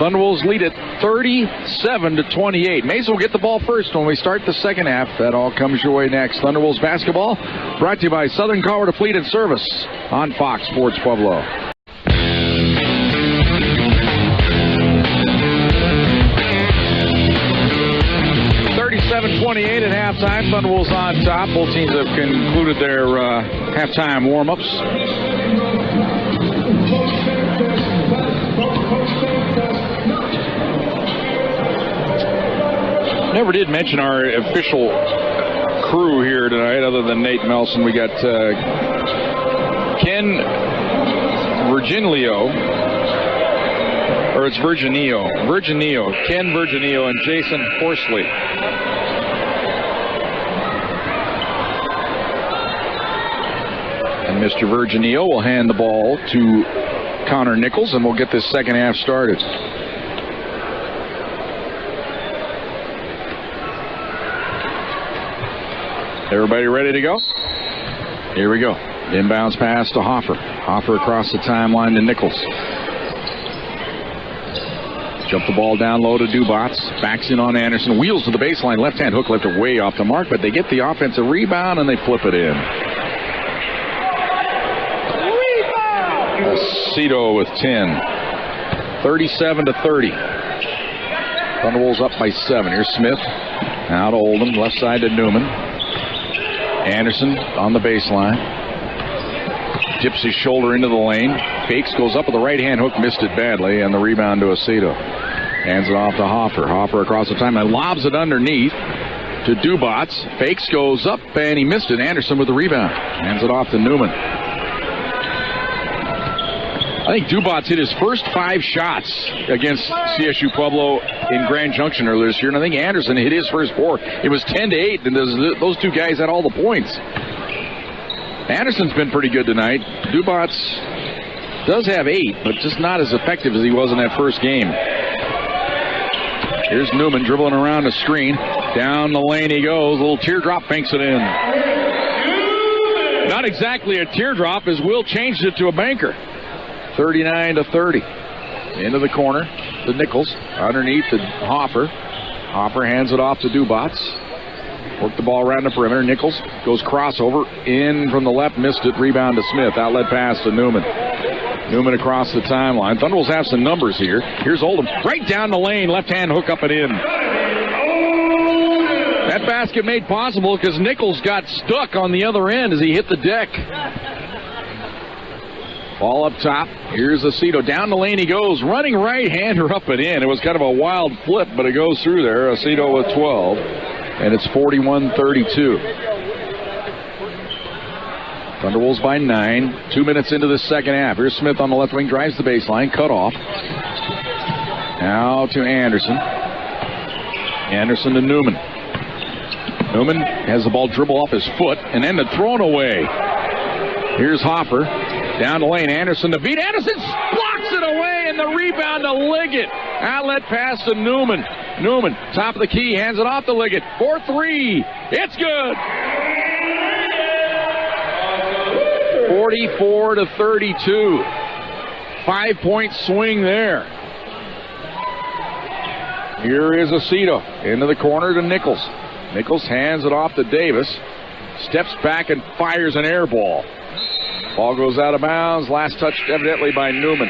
Thunderwolves lead it 37-28. Mesa will get the ball first when we start the second half. That all comes your way next. Thunderwolves basketball brought to you by Southern Colorado Fleet and Service on Fox Sports Pueblo. 37-28 at halftime. Thunderwolves on top. Both teams have concluded their halftime warm-ups. Never did mention our official crew here tonight other than Nate Melson. We got Ken Virginio. Or it's Virginio. Ken Virginio and Jason Horsley. And Mr. Virginio will hand the ball to Connor Nichols, and we'll get this second half started. Everybody ready to go? Here we go. Inbounds pass to Hoffer. Hoffer across the timeline to Nichols. Jump the ball down low to Dubats. Backs in on Anderson. Wheels to the baseline. Left-hand hook left it way off the mark, but they get the offensive rebound and they flip it in. Aceto with 10. 37-30. Thunderwolves up by 7. Here's Smith. Now to Oldham. Left side to Newman. Anderson on the baseline. Dips his shoulder into the lane. Fakes, goes up with the right-hand hook. Missed it badly, and the rebound to Aceto. Hands it off to Hoffer. Hoffer across the timeline. Lobs it underneath to Dubats. Fakes, goes up, and he missed it. Anderson with the rebound. Hands it off to Newman. I think Dubats hit his first 5 shots against Csu-Pueblo in Grand Junction earlier this year, and I think Anderson hit his first 4. It was 10-8, and those 2 guys had all the points. Anderson's been pretty good tonight. Dubats does have 8, but just not as effective as he was in that first game. Here's Newman dribbling around the screen. Down the lane he goes. A little teardrop, banks it in. Not exactly a teardrop, as Will changed it to a banker. 39-30. Into the corner to Nichols. Underneath to Hoffer. Hoffer hands it off to Dubats. Work the ball around the perimeter. Nichols goes crossover. In from the left. Missed it. Rebound to Smith. Outlet pass to Newman. Newman across the timeline. Thunderwolves have some numbers here. Here's Oldham. Right down the lane. Left-hand hook up and in. That basket made possible because Nichols got stuck on the other end as he hit the deck. Ball up top. Here's Aceto. Down the lane he goes. Running right-hander up and in. It was kind of a wild flip, but it goes through there. Aceto with 12. And it's 41-32. Thunderwolves by 9. 2 minutes into the second half. Here's Smith on the left wing. Drives the baseline. Cut off. Now to Anderson. Anderson to Newman. Newman has the ball dribble off his foot and then thrown away. Here's Hoffer. Down the lane. Anderson to beat. Anderson blocks it away, and the rebound to Liggett. Outlet pass to Newman. Newman, top of the key, hands it off to Liggett. 4-3. It's good. 44-32. 5-point swing there. Here is Aceto into the corner to Nichols. Nichols hands it off to Davis. Steps back and fires an air ball. Ball goes out of bounds. Last touched evidently by Newman.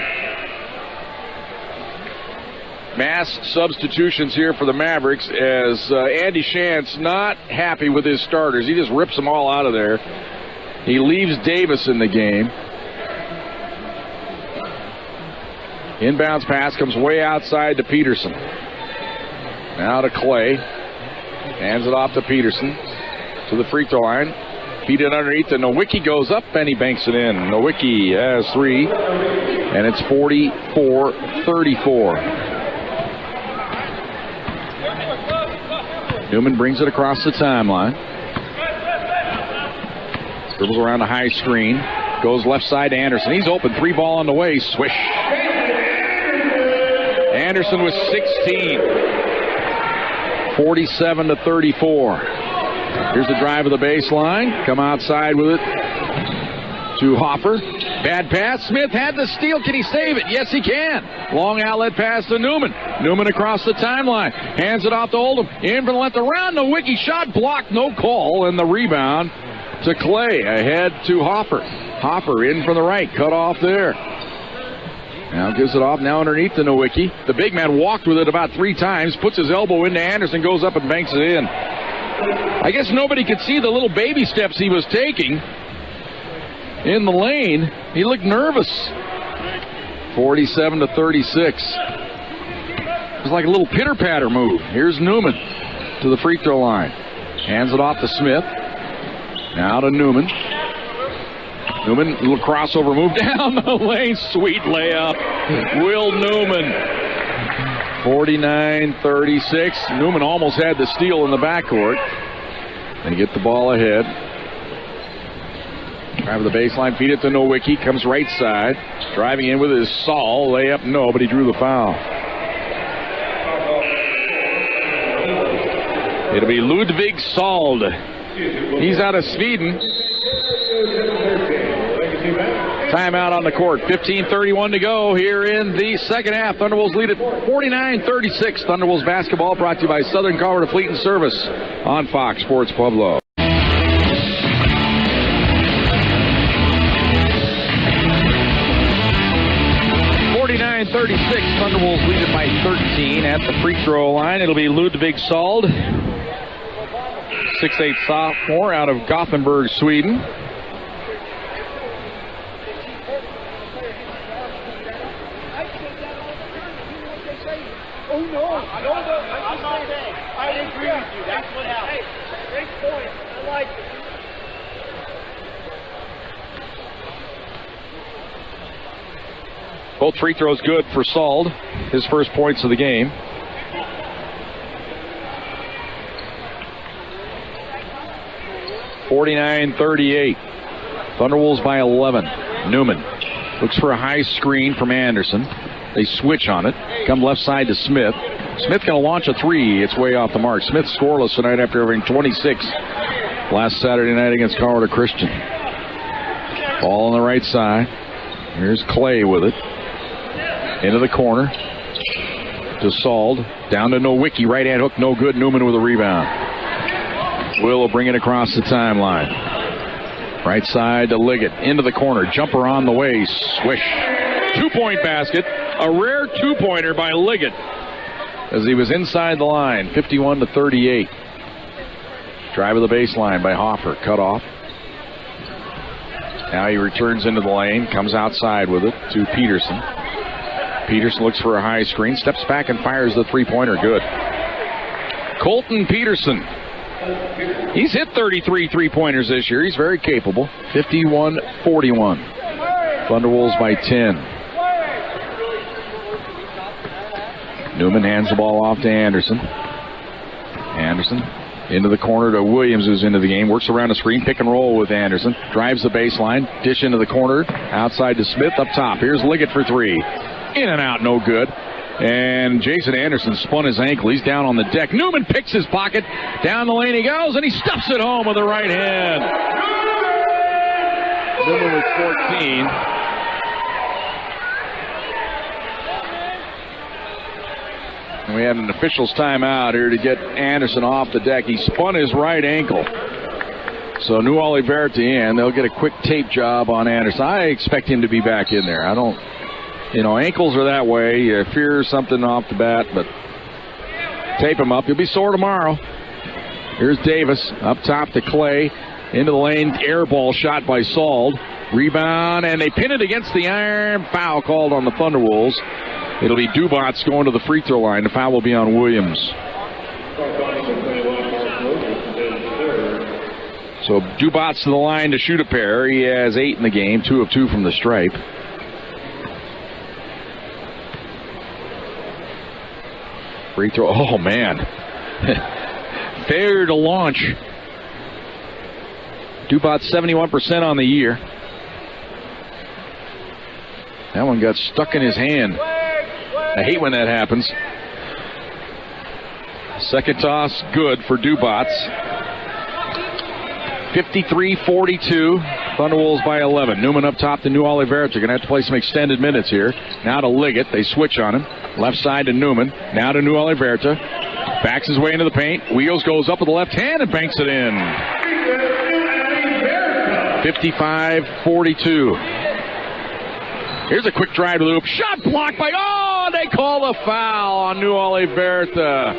Mass substitutions here for the Mavericks as Andy Shantz not happy with his starters. He just rips them all out of there. He leaves Davis in the game. Inbounds pass comes way outside to Peterson. Now to Clay. Hands it off to Peterson. To the free throw line. Feed it underneath, and Nowicki goes up, and he banks it in. Nowicki has 3, and it's 44-34. Newman brings it across the timeline. Dribbles around the high screen. Goes left side to Anderson. He's open. 3 ball on the way. Swish. Anderson with 16. 47-34. Here's the drive of the baseline. Come outside with it to Hoffer. Bad pass. Smith had the steal. Can he save it? Yes, he can. Long outlet pass to Newman. Newman across the timeline. Hands it off to Oldham. In from the left around. The Wiki shot blocked. No call. And the rebound to Clay. Ahead to Hoffer. Hoffer in from the right. Cut off there. Now gives it off. Now underneath to Nowicki. The big man walked with it about 3 times. Puts his elbow into Anderson. Goes up and banks it in. I guess nobody could see the little baby steps he was taking in the lane. He looked nervous. 47-36. It was like a little pitter-patter move. Here's Newman to the free throw line. Hands it off to Smith. Now to Newman. Newman, little crossover move down the lane. Sweet layup. Will Newman. 49-36. Newman almost had the steal in the backcourt. They get the ball ahead. Drive the baseline, feed it to Nowicki. Comes right side. Driving in with his Saul. Layup, no, but he drew the foul. It'll be Ludwig Sald. He's out of Sweden. Timeout on the court. 15:31 to go here in the second half. Thunderwolves lead at 49-36. Thunderwolves basketball brought to you by Southern Colorado Fleet and Service on Fox Sports Pueblo. 49-36. Thunderwolves lead it by 13 at the free throw line. It'll be Ludwig Sald, 6'8" sophomore out of Gothenburg, Sweden. I agree with you. That's what happened. Great point. I like it. Both free throws good for Sald. His first points of the game. (49-38). Thunderwolves by 11. Newman looks for a high screen from Anderson. They switch on it. Come left side to Smith. Smith going to launch a 3. It's way off the mark. Smith scoreless tonight after having 26 last Saturday night against Colorado Christian. Ball on the right side. Here's Clay with it. Into the corner to Sald. Down to Nowicki. Right hand hook, no good. Newman with a rebound. Will bring it across the timeline. Right side to Liggett. Into the corner. Jumper on the way. Swish. 2-point basket. A rare 2-pointer by Liggett as he was inside the line. 51-38. Drive of the baseline by Hoffer. Cut off. Now he returns into the lane. Comes outside with it to Peterson. Peterson looks for a high screen. Steps back and fires the 3-pointer. Good. Colton Peterson. He's hit 33 3-pointers this year. He's very capable. 51-41. Thunderwolves by 10. Newman hands the ball off to Anderson. Anderson into the corner to Williams, who's into the game. Works around the screen. Pick and roll with Anderson. Drives the baseline. Dish into the corner. Outside to Smith. Up top. Here's Liggett for 3. In and out. No good. And Jason Anderson spun his ankle. He's down on the deck. Newman picks his pocket. Down the lane he goes, and he stuffs it home with the right hand. Newman with 14. And we had an official's timeout here to get Anderson off the deck. He spun his right ankle. So New Oliverta in. They'll get a quick tape job on Anderson. I expect him to be back in there. I don't, ankles are that way. You fear something off the bat, but tape him up. He'll be sore tomorrow. Here's Davis up top to Clay. Into the lane, air ball shot by Sald. Rebound, and they pin it against the iron. Foul called on the Thunderwolves. It'll be Dubats going to the free throw line. The foul will be on Williams. So Dubats to the line to shoot a pair. He has 8 in the game, 2 of 2 from the stripe. Free throw. Oh, man. Failure to launch. Dubats 71% on the year. That one got stuck in his hand. I hate when that happens. Second toss, good for Dubats. 53-42. Thunderwolves by 11. Newman up top to New Oliverta. Going to have to play some extended minutes here. Now to Liggett. They switch on him. Left side to Newman. Now to New Oliverta. Backs his way into the paint. Wheels goes up with the left hand and banks it in. 55-42. Here's a quick drive to the hoop. Shot blocked by... Oh, they call the foul on New Oliverta.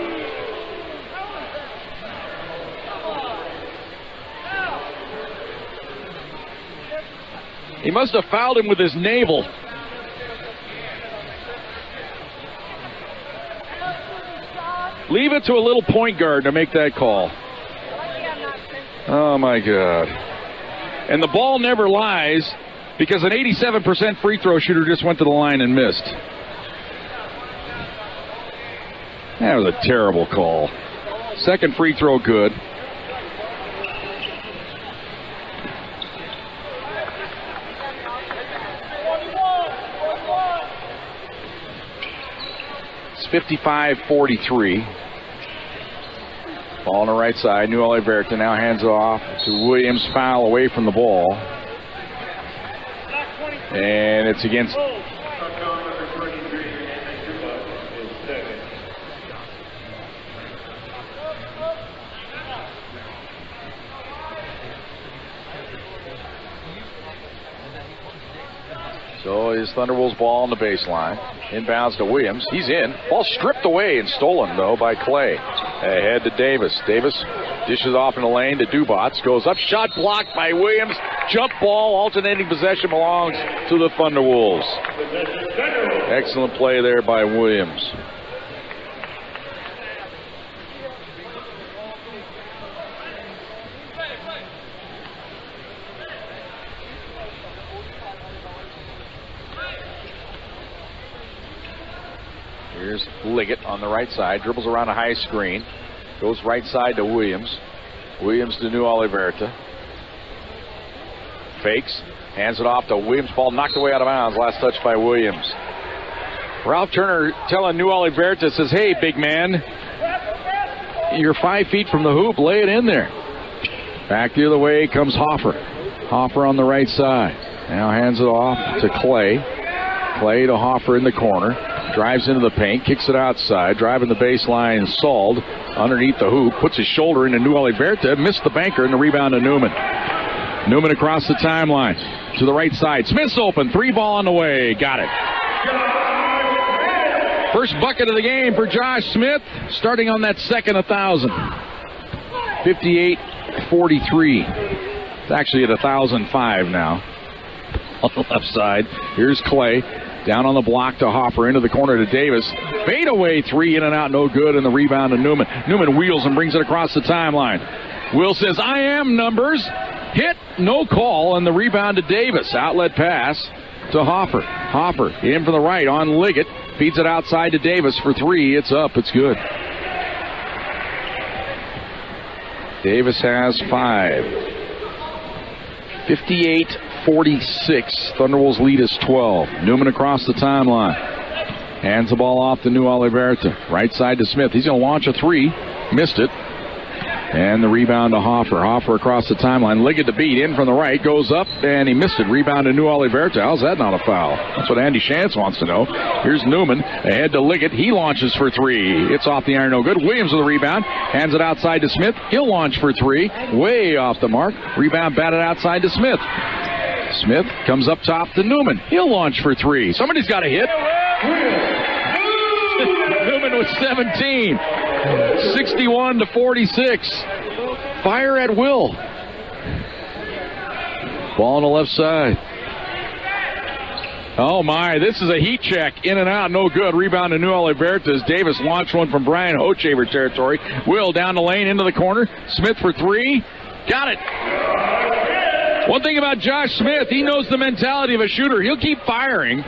He must have fouled him with his navel. Leave it to a little point guard to make that call. Oh, my God. And the ball never lies because an 87% free throw shooter just went to the line and missed. That was a terrible call. Second free throw good. It's 55-43. Ball on the right side. New Oliverta now hands it off to Williams. Foul away from the ball. And it's against... So his Thunderwolves ball on the baseline. Inbounds to Williams. He's in. Ball stripped away and stolen, though, by Clay. Ahead to Davis. Davis dishes off in the lane to Dubats. Goes up. Shot blocked by Williams. Jump ball. Alternating possession belongs to the Thunderwolves. Excellent play there by Williams. Here's Liggett on the right side. Dribbles around a high screen. Goes right side to Williams. Williams to New Oliverta. Fakes. Hands it off to Williams. Ball knocked away out of bounds. Last touch by Williams. Ralph Turner telling New Oliverta, says, hey, big man, you're 5 feet from the hoop. Lay it in there. Back the other way comes Hoffer. Hoffer on the right side. Now hands it off to Clay. Clay to Hoffer in the corner. Drives into the paint, kicks it outside, driving the baseline, Sald underneath the hoop, puts his shoulder into New Oliverta, missed the banker, and the rebound to Newman. Newman across the timeline to the right side. Smith's open, 3 ball on the way, got it. First bucket of the game for Josh Smith, starting on that second 1,000. 58-43. It's actually at 1,005 now. On the left side, here's Clay. Down on the block to Hoffer, into the corner to Davis. Fade away 3, in and out, no good, and the rebound to Newman. Newman wheels and brings it across the timeline. Will says, I am numbers. Hit, no call, and the rebound to Davis. Outlet pass to Hoffer. Hoffer in from the right on Liggett. Feeds it outside to Davis for 3. It's up, it's good. Davis has 5. 58-46. Thunderwolves lead is 12. Newman across the timeline. Hands the ball off to New Oliverta. Right side to Smith. He's going to launch a 3. Missed it. And the rebound to Hoffer. Hoffer across the timeline. Liggett to beat. In from the right. Goes up, and he missed it. Rebound to New Oliverta. How's that not a foul? That's what Andy Shantz wants to know. Here's Newman. Ahead to Liggett. He launches for three. It's off the iron. No good. Williams with the rebound. Hands it outside to Smith. He'll launch for three. Way off the mark. Rebound batted outside to Smith. Smith comes up top to Newman. He'll launch for three. Somebody's got a hit. Newman with 17. 61-46. Fire at will. Ball on the left side. Oh my, this is a heat check. In and out, no good. Rebound to New Oliverta. Davis launched one from Brian Hochaver territory. Will down the lane into the corner. Smith for three. Got it. One thing about Josh Smith, he knows the mentality of a shooter. He'll keep firing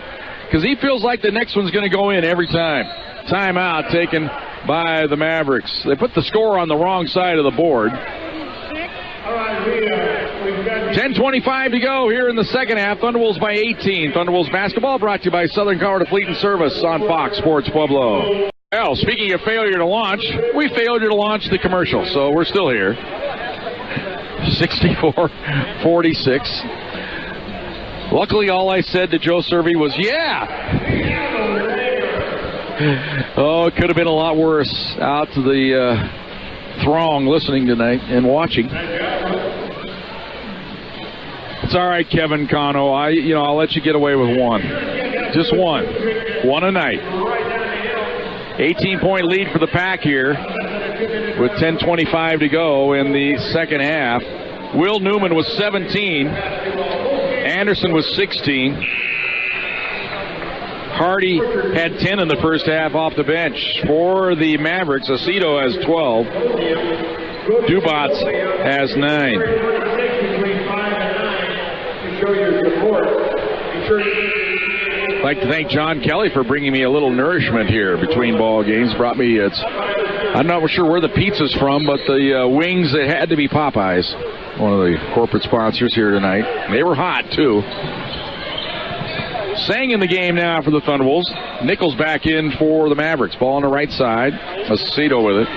because he feels like the next one's going to go in every time. Timeout taken by the Mavericks. They put the score on the wrong side of the board. 10:25 to go here in the second half. Thunderwolves by 18. Thunderwolves basketball brought to you by Southern Colorado Fleet and Service on Fox Sports Pueblo. Well, speaking of failure to launch, we failed to launch the commercial, so we're still here. 64-46. Luckily, all I said to Joe Servey was, yeah. Oh, it could have been a lot worse. Out to the throng listening tonight and watching. It's all right, Kevin Cano. I'll let you get away with one. Just one. One a night. 18-point lead for the Pack here with 10:25 to go in the second half. Will Newman was 17. Anderson was 16. Hardy had 10 in the first half off the bench. For the Mavericks, Aceto has 12. Dubats has 9. I'd like to thank John Kelly for bringing me a little nourishment here between ball games. Brought me, I'm not sure where the pizza's from, but the wings, it had to be Popeyes, one of the corporate sponsors here tonight. They were hot, too. Sang in the game now for the Thunderwolves. Nichols back in for the Mavericks. Ball on the right side. Aceto with it.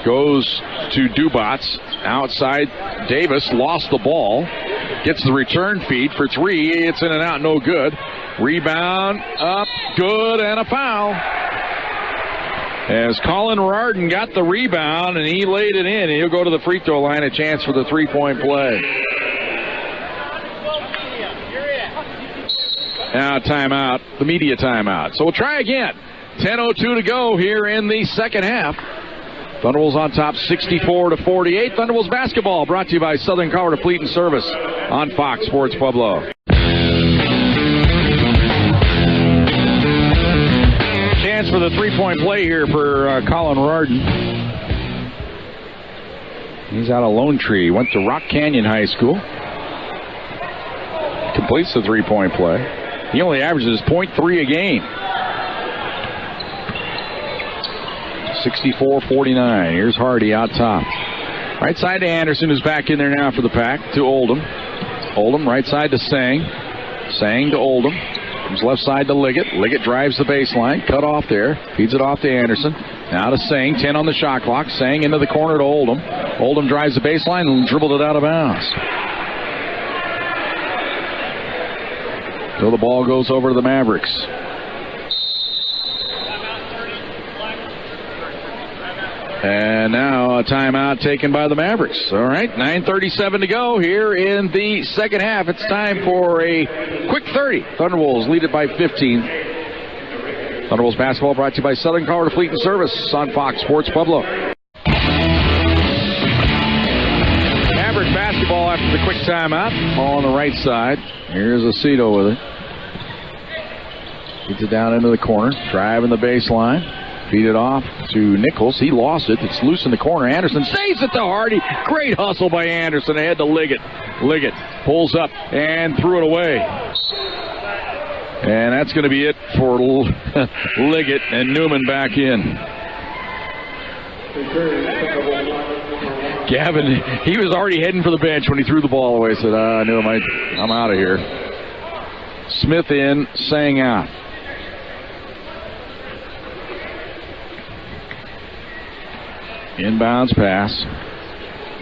Goes to Dubats. Outside, Davis lost the ball. Gets the return feed for three. It's in and out, no good. Rebound, up, good, and a foul. As Colin Rardon got the rebound, and he laid it in. He'll go to the free throw line, a chance for the three-point play. Now timeout, the media timeout. So we'll try again. 10:02 to go here in the second half. Thunderwolves on top 64-48. Thunderwolves basketball brought to you by Southern Colorado Fleet and Service on Fox Sports Pueblo. Chance for the three-point play here for Colin Rardon. He's out of Lone Tree. Went to Rock Canyon High School. Completes the three-point play. He only averages 0.3 a game. 64-49. Here's Hardy out top. Right side to Anderson, who's back in there now for the Pack, to Oldham. Oldham right side to Sang. Sang to Oldham. Comes left side to Liggett. Liggett drives the baseline. Cut off there. Feeds it off to Anderson. Now to Sang. 10 on the shot clock. Sang into the corner to Oldham. Oldham drives the baseline and dribbled it out of bounds. So the ball goes over to the Mavericks. And now a timeout taken by the Mavericks. All right, 9:37 to go here in the second half. It's time for a quick 30. Thunderwolves lead it by 15. Thunderwolves basketball brought to you by Southern Colorado Fleet and Service on Fox Sports Pueblo. Maverick basketball after the quick timeout. Ball on the right side. Here's Aceto with it. Gets it down into the corner. Driving the baseline. Feed it off to Nichols. He lost it. It's loose in the corner. Anderson saves it to Hardy. Great hustle by Anderson. Ahead to Liggett. Liggett pulls up and threw it away. And that's going to be it for Liggett and Newman back in. Gavin, he was already heading for the bench when he threw the ball away. Said, I knew I'm out of here. Smith in, Sang out. Inbounds pass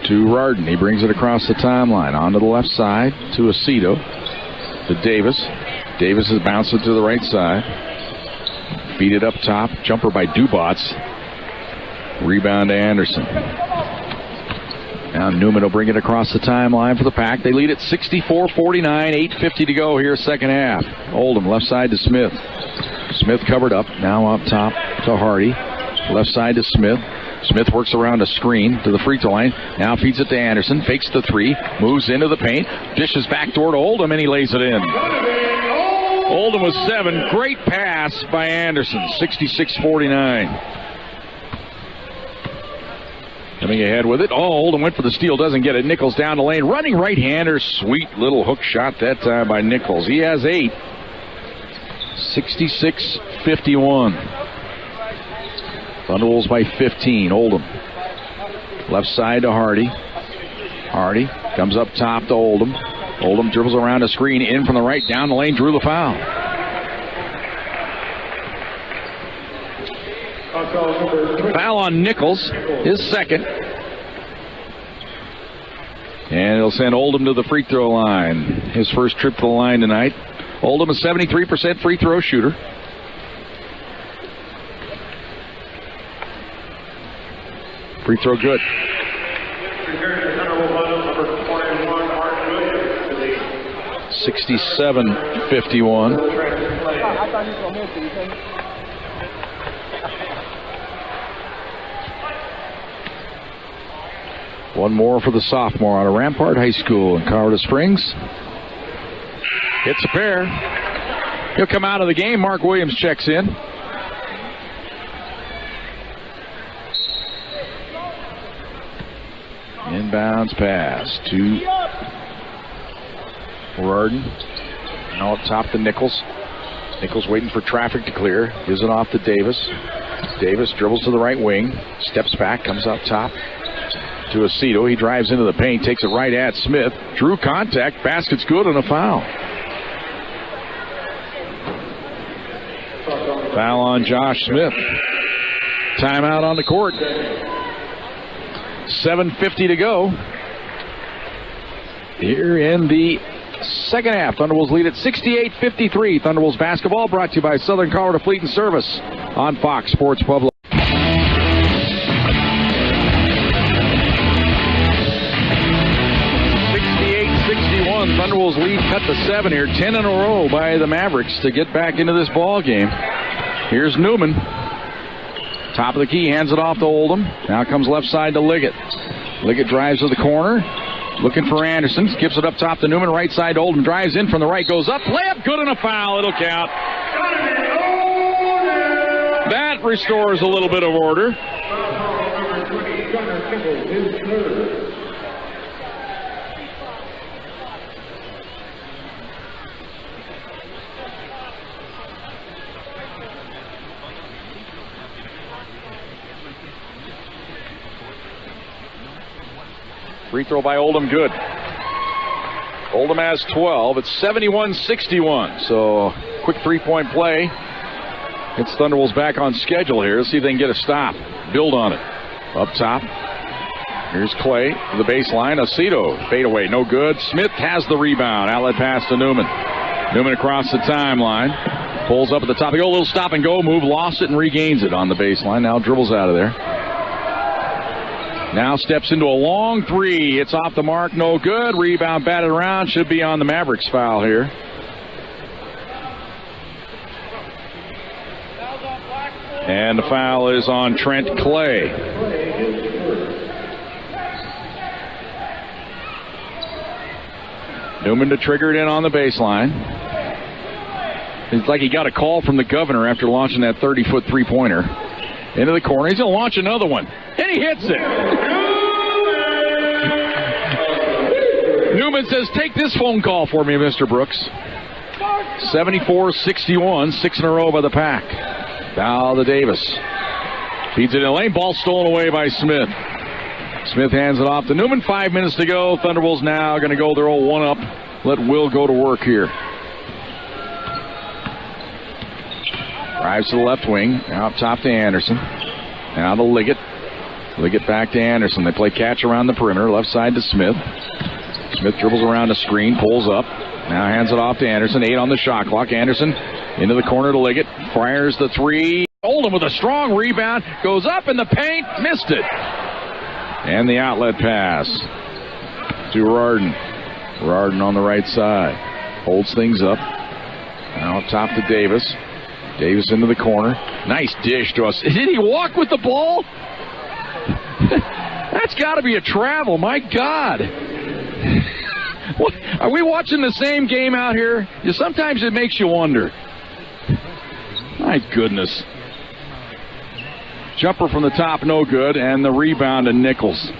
to Rardon. He brings it across the timeline. Onto the left side to Aceto. To Davis. Davis is bouncing to the right side. Feed it up top. Jumper by Dubats. Rebound to Anderson. Now Newman will bring it across the timeline for the Pack. They lead at 64-49. 8:50 to go here, second half. Oldham left side to Smith. Smith covered up. Now up top to Hardy. Left side to Smith. Smith works around a screen to the free throw line. Now feeds it to Anderson. Fakes the three. Moves into the paint. Dishes back door to Oldham, and he lays it in. Oldham with 7. Great pass by Anderson. 66-49. Coming ahead with it. Oh, Oldham went for the steal. Doesn't get it. Nichols down the lane. Running right-hander. Sweet little hook shot that time by Nichols. He has 8. 66-51. Thunderwolves by 15. Oldham. Left side to Hardy. Hardy comes up top to Oldham. Oldham dribbles around a screen. In from the right. Down the lane. Drew the foul. Foul on Nichols. His second. And it'll send Oldham to the free throw line. His first trip to the line tonight. Oldham a 73% free throw shooter. Free throw good. 67-51. One more for the sophomore out of Rampart High School in Colorado Springs. Hits a pair. He'll come out of the game. Mark Williams checks in. Inbounds pass to Rardon. Now up top to Nichols. Nichols waiting for traffic to clear. Gives it off to Davis. Davis dribbles to the right wing. Steps back. Comes up top to Aceto. He drives into the paint. Takes it right at Smith. Drew contact. Basket's good and a foul. Foul on Josh Smith. Timeout on the court. 7:50 to go here in the second half. Thunderwolves lead at 68-53. Thunderwolves basketball brought to you by Southern Colorado Fleet and Service on Fox Sports Pueblo. 68-61. Thunderwolves lead cut to 7 here. 10 in a row by the Mavericks to get back into this ball game. Here's Newman. Top of the key, hands it off to Oldham. Now comes left side to Liggett. Liggett drives to the corner. Looking for Anderson. Gives it up top to Newman. Right side to Oldham. Drives in from the right. Goes up. Layup good and a foul. It'll count. That restores a little bit of order. Free throw by Oldham, good. Oldham has 12. It's 71-61. So, quick three-point play. It's Thunderwolves back on schedule here. Let's see if they can get a stop. Build on it. Up top. Here's Clay to the baseline. Aceto, fade away, no good. Smith has the rebound. Outlet pass to Newman. Newman across the timeline. Pulls up at the top. They go a little stop and go move. Lost it and regains it on the baseline. Now dribbles out of there. Now steps into a long three. It's off the mark. No good. Rebound batted around. Should be on the Mavericks foul here. And the foul is on Trent Clay. Newman to trigger it in on the baseline. It's like he got a call from the governor after launching that 30-foot three-pointer. Into the corner. He's going to launch another one. And he hits it. Newman says, take this phone call for me, Mr. Brooks. 74-61. 6 in a row by the Pack. Foul to Davis. Feeds it in the lane. Ball stolen away by Smith. Smith hands it off to Newman. 5 minutes to go. Thunderbolts now going to go their old one-up. Let Will go to work here. Drives to the left wing. Now up top to Anderson. Now to Liggett. Liggett back to Anderson. They play catch around the perimeter. Left side to Smith. Smith dribbles around the screen, pulls up. Now hands it off to Anderson. 8 on the shot clock. Anderson into the corner to Liggett. Fires the 3. Oldham with a strong rebound. Goes up in the paint. Missed it. And the outlet pass to Rarden. Rarden on the right side. Holds things up. Now up top to Davis. Davis into the corner. Nice dish to us. Did he walk with the ball? That's got to be a travel. My God. What, are we watching the same game out here? Sometimes it makes you wonder. My goodness. Jumper from the top, no good, and the rebound to Nichols.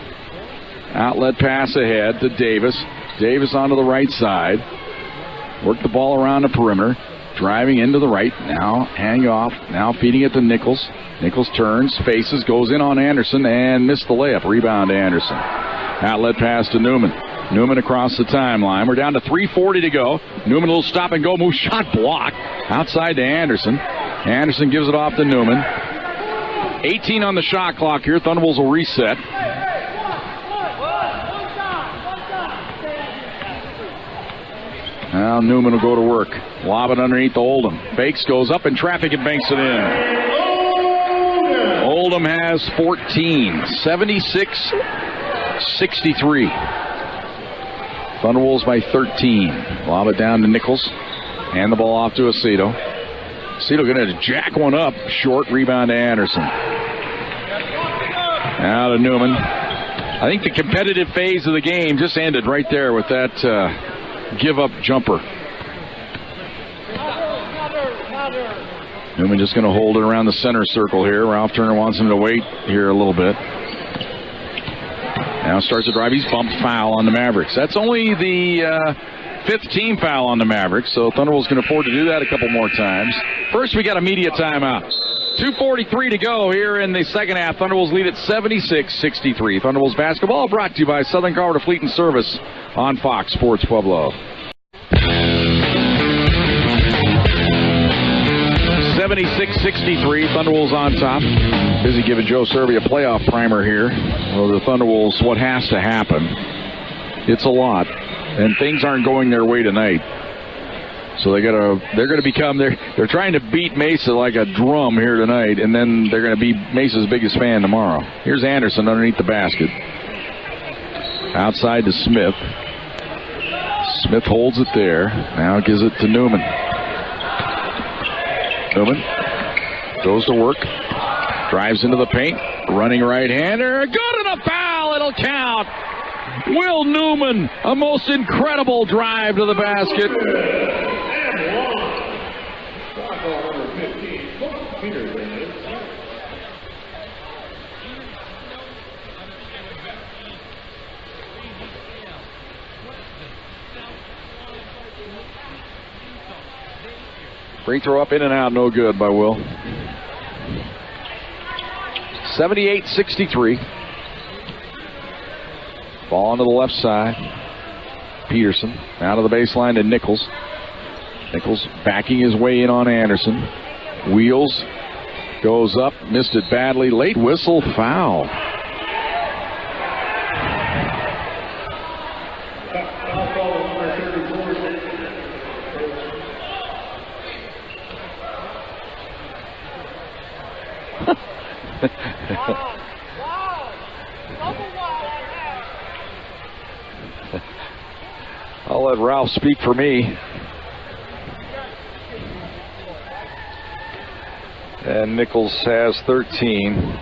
Outlet pass ahead to Davis. Davis onto the right side. Work the ball around the perimeter. Driving into the right. Now hang off. Now feeding it to Nichols. Nichols turns, faces, goes in on Anderson, and missed the layup. Rebound to Anderson. Outlet pass to Newman. Newman across the timeline. We're down to 3:40 to go. Newman, a little stop and go move. Shot blocked. Outside to Anderson. Anderson gives it off to Newman. 18 on the shot clock here. Thunderbolts will reset. Now Newman will go to work. Lob it underneath to Oldham. Fakes, goes up in traffic and banks it in. Oldham has 14. 76-63. Thunderwolves by 13. Lob it down to Nichols. Hand the ball off to Aceto. Aceto going to jack one up. Short rebound to Anderson. Now to Newman. I think the competitive phase of the game just ended right there with that give-up jumper. Newman just going to hold it around the center circle here. Ralph Turner wants him to wait here a little bit. Now starts to drive. He's bumped foul on the Mavericks. That's only the 5th team foul on the Mavericks, so Thunderbolts can afford to do that a couple more times. First, we got a media timeout. 2:43 to go here in the second half. Thunderbolts lead at 76-63. Thunderbolts basketball brought to you by Southern Colorado Fleet and Service on Fox Sports Pueblo. 76-63. Thunderwolves on top. Busy giving Joe Serby a playoff primer here. Well, the Thunderwolves, what has to happen? It's a lot, and things aren't going their way tonight. So they're trying to beat Mesa like a drum here tonight, and then they're going to be Mesa's biggest fan tomorrow. Here's Anderson underneath the basket. Outside to Smith. Smith holds it there. Now gives it to Newman. Newman goes to work. Drives into the paint. Running right-hander. Good and a foul. It'll count. Will Newman, a most incredible drive to the basket. Free throw up, in and out, no good by Will. 78-63. Ball onto the left side. Peterson out of the baseline to Nichols. Nichols backing his way in on Anderson. Wheels. Goes up. Missed it badly. Late whistle, foul. I'll let Ralph speak for me. And Nichols has 13.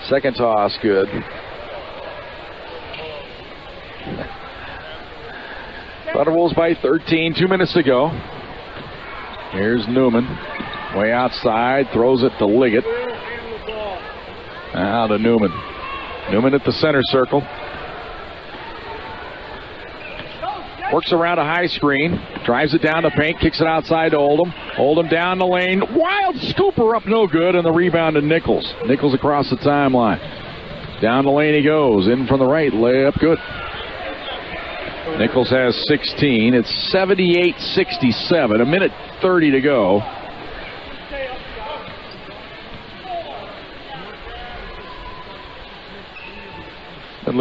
Second toss, good. Thunderwolves by 13, 2 minutes to go. Here's Newman. Way outside, throws it to Liggett. Now to Newman. Newman at the center circle. Works around a high screen. Drives it down the paint. Kicks it outside to Oldham. Oldham down the lane. Wild scooper up, no good. And the rebound to Nichols. Nichols across the timeline. Down the lane he goes. In from the right. Layup good. Nichols has 16. It's 78-67. A minute 30 to go.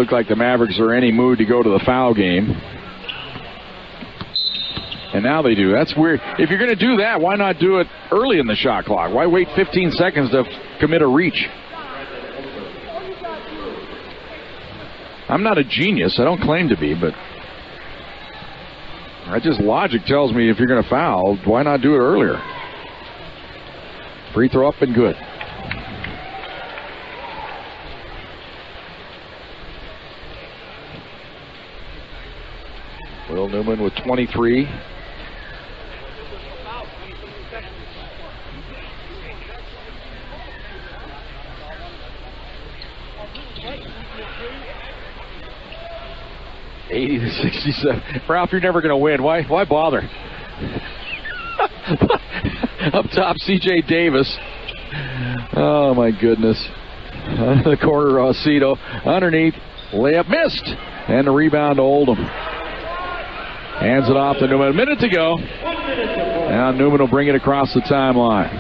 look like the Mavericks are in any mood to go to the foul game. And now they do. That's weird. If you're going to do that, why not do it early in the shot clock? Why wait 15 seconds to commit a reach? I'm not a genius. I don't claim to be, but that just logic tells me if you're going to foul, why not do it earlier? Free throw up and good. Will Newman with 23. $80-67. Ralph, you're never going to win. Why bother? Up top, C.J. Davis. Oh, my goodness. The corner, Cito. Underneath, layup missed. And the rebound to Oldham. Hands it off to Newman. A minute to go. Now Newman will bring it across the timeline.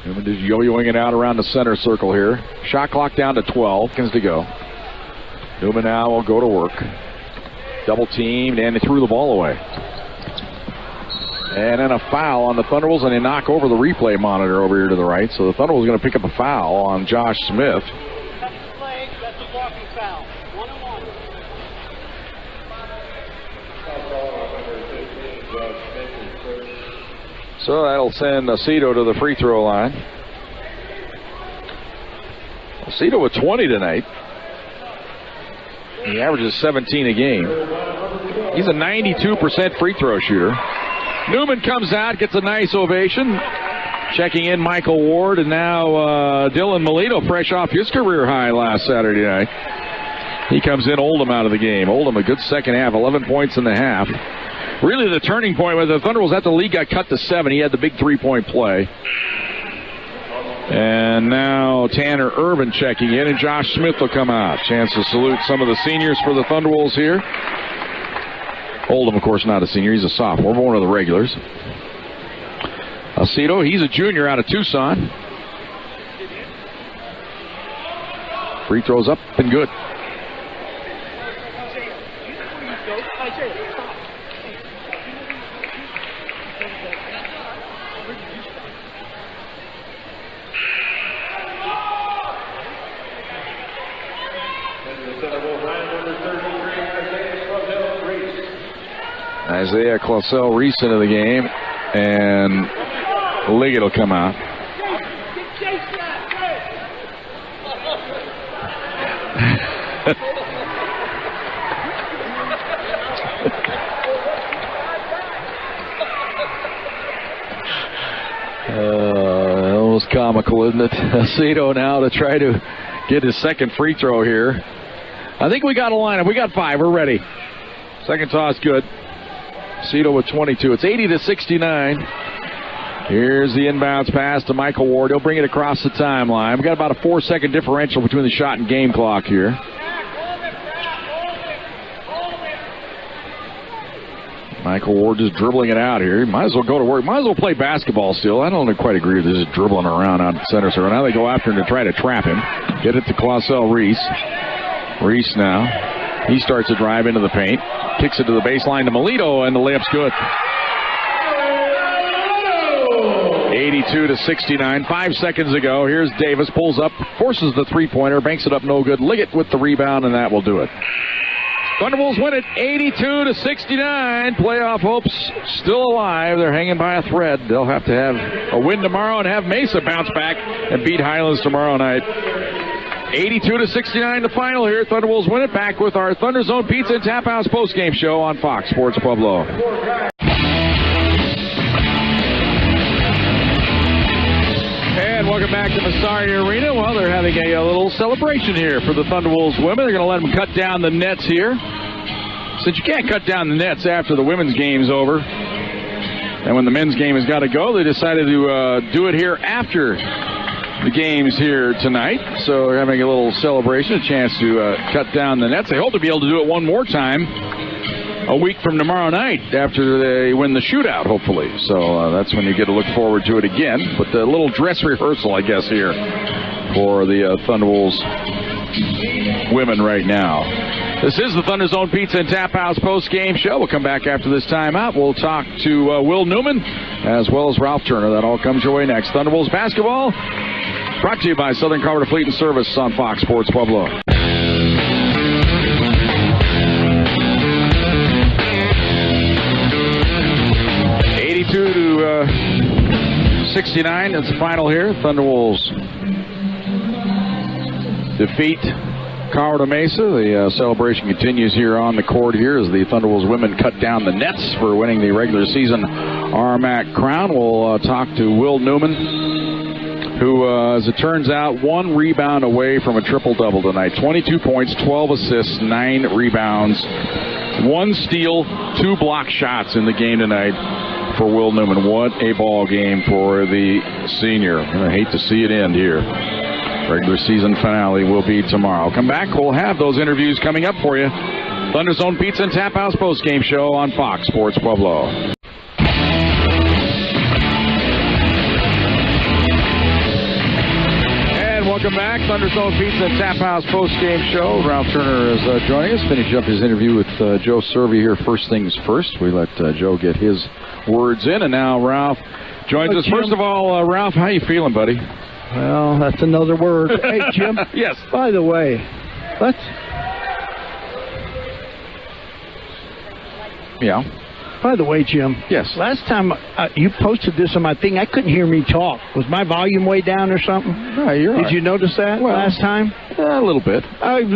Newman just yo-yoing it out around the center circle here. Shot clock down to 12. Seconds to go. Newman now will go to work. Double teamed, and he threw the ball away. And then a foul on the Thunderbolts, and they knock over the replay monitor over here to the right. So the Thunderbolts are going to pick up a foul on Josh Smith. That's a blocking foul. 1-on-1. So that'll send Cito to the free throw line. Cito with 20 tonight. He averages 17 a game. He's a 92% free throw shooter. Newman comes out, gets a nice ovation. Checking in Michael Ward, and now Dylan Melito, fresh off his career high last Saturday night. He comes in, Oldham out of the game. Oldham a good second half, 11 points in the half. Really the turning point was the Thunderbolts at the lead got cut to 7. He had the big three-point play. And now Tanner Irvin checking in, and Josh Smith will come out. Chance to salute some of the seniors for the Thunderbolts here. Oldham, of course, not a senior. He's a sophomore, one of the regulars. Cito, he's a junior out of Tucson. Free throws up and good. Isaiah Clausel-Reese into the game, and Liggett will come out. Almost comical, isn't it? Cito now to try to get his second free throw here. I think we got a lineup. We got 5. We're ready. Second toss good. Cito with 22. It's 80-69. Here's the inbounds pass to Michael Ward. He'll bring it across the timeline. We've got about a 4-second differential between the shot and game clock here. Michael Ward just dribbling it out here. He might as well go to work. Might as well play basketball still. I don't quite agree with this dribbling around out center. So now they go after him to try to trap him. Get it to Clausel-Reese. Reese now. He starts to drive into the paint. Kicks it to the baseline to Melito, and the layup's good. 82-69. 5 seconds ago. Here's Davis. Pulls up. Forces the three-pointer. Banks it up no good. Liggett with the rebound, and that will do it. Thunderbolts win it 82-69. Playoff hopes still alive. They're hanging by a thread. They'll have to have a win tomorrow and have Mesa bounce back and beat Highlands tomorrow night. 82-69 the final here. Thunderbolts win it. Back with our Thunder Zone Pizza and Tap House postgame show on Fox Sports Pueblo. And welcome back to Massari Arena. Well, they're having a little celebration here for the Thunderbolts women. They're going to let them cut down the nets here. Since you can't cut down the nets after the women's game's over, and when the men's game has got to go, they decided to do it here after the games here tonight. So they're having a little celebration, a chance to cut down the nets. They hope to be able to do it one more time a week from tomorrow night after they win the shootout, hopefully. So that's when you get to look forward to it again. But a little dress rehearsal, I guess, here for the Thunderwolves women right now. This is the Thunder Zone Pizza and Tap House post-game show. We'll come back after this timeout. We'll talk to Will Newman as well as Ralph Turner. That all comes your way next. Thunderwolves basketball brought to you by Southern Carver Fleet and Service on Fox Sports Pueblo. 82-69. That's the final here. Thunderwolves defeat Colorado Mesa. The celebration continues here on the court here as the Thunderwolves women cut down the nets for winning the regular season RMAC crown. We'll talk to Will Newman, who, as it turns out, 1 rebound away from a triple-double tonight. 22 points, 12 assists, 9 rebounds, 1 steal, 2 block shots in the game tonight for Will Newman. What a ball game for the senior. I hate to see it end here. Regular season finale will be tomorrow. Come back. We'll have those interviews coming up for you. Thunder Zone Pizza and Tap House postgame show on Fox Sports Pueblo. And welcome back. Thunder Zone Pizza and Tap House postgame show. Ralph Turner is joining us. Finish up his interview with Joe Servy here. First things first. We let Joe get his words in, and now Ralph joins us. First of all, Ralph, how you feeling, buddy? Well, that's another word. Hey, Jim. Yes. By the way, let's... Yeah. By the way, Jim. Yes. Last time you posted this on my thing, I couldn't hear me talk. Was my volume way down or something? No, you're Did you notice that last time? A little bit. I was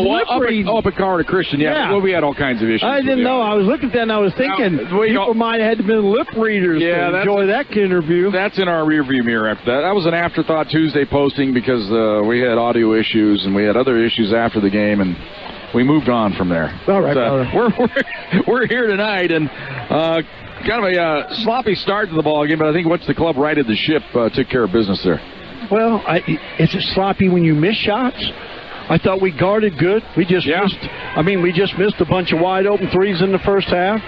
lip reading. Up at Colorado Christian, yeah. Well, we had all kinds of issues. I didn't know. I was looking at that and I was thinking people might have had been lip readers to enjoy that interview. That's in our rearview mirror after that. That was an afterthought Tuesday posting because we had audio issues and we had other issues after the game, and we moved on from there. All right, we're here tonight, and kind of a sloppy start to the ball game, but I think once the club righted the ship, took care of business there. Well, is it sloppy when you miss shots? I thought we guarded good. We just missed. We just missed a bunch of wide open threes in the first half.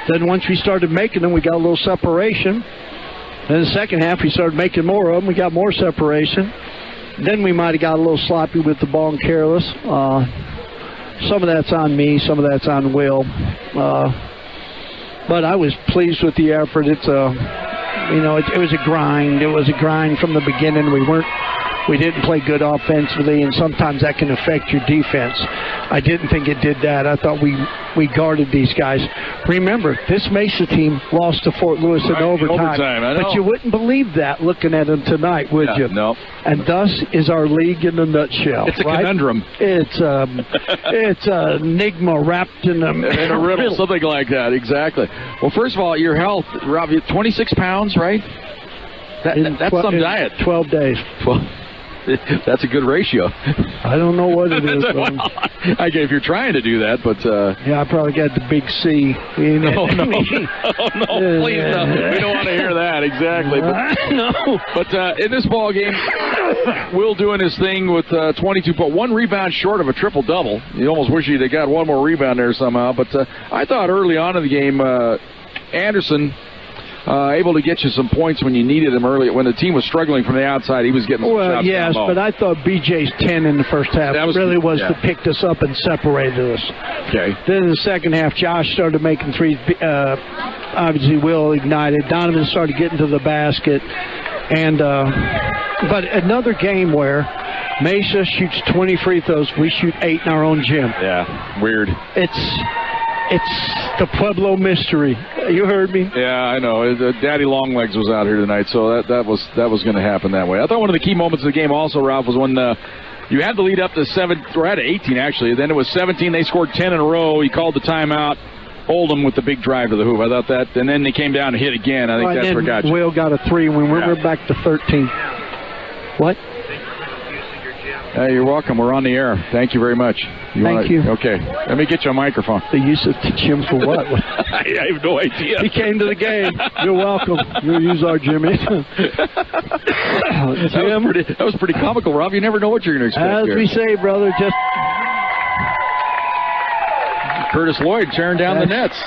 Then once we started making them, we got a little separation. Then the second half, we started making more of them. We got more separation. Then we might have got a little sloppy with the ball and careless. Some of that's on me. Some of that's on Will. But I was pleased with the effort. It's it was a grind. It was a grind from the beginning. We didn't play good offensively, and sometimes that can affect your defense. I didn't think it did that. I thought we guarded these guys. Remember, this Mesa team lost to Fort Lewis in overtime. I know. But you wouldn't believe that looking at them tonight, would you? No. And thus is our league in a nutshell. It's a conundrum. It's an enigma wrapped in a riddle, something like that. Exactly. Well, first of all, your health, Rob, you're 26 pounds, right? That's some diet. 12 days. 12. That's a good ratio. I don't know what it is. If you're trying to do that, but I probably got the big C. No, please no. We don't want to hear that exactly. But in this ball game, Will doing his thing with 22, but 1 rebound short of a triple double. You almost wish he'd have got 1 more rebound there somehow. But I thought early on in the game, Anderson. Able to get you some points when you needed him early. When the team was struggling from the outside, he was getting some shots. Yes, but I thought BJ's 10 in the first half to pick us up and separated us. Okay. Then in the second half, Josh started making threes. Obviously, Will ignited. Donovan started getting to the basket. And but another game where Mesa shoots 20 free throws. We shoot 8 in our own gym. Yeah, weird. It's the Pueblo mystery. You heard me? Yeah, I know. Daddy Longlegs was out here tonight, so that was going to happen that way. I thought one of the key moments of the game also, Ralph, was when you had the lead up to 18 actually. Then it was 17. They scored 10 in a row. He called the timeout. Oldham with the big drive to the hoop. I thought that, and then they came down and hit again. I think that's what got you. Will got a 3 when we were back to 13. What? Hey, you're welcome. We're on the air. Thank you very much. Thank you. Okay. Let me get you a microphone. The use of Jim for what? I have no idea. He came to the game. You're welcome. You'll use our Jimmy. That was pretty comical, Rob. You never know what you're going to expect. As we say, brother, just... Curtis Lloyd tearing down the nets.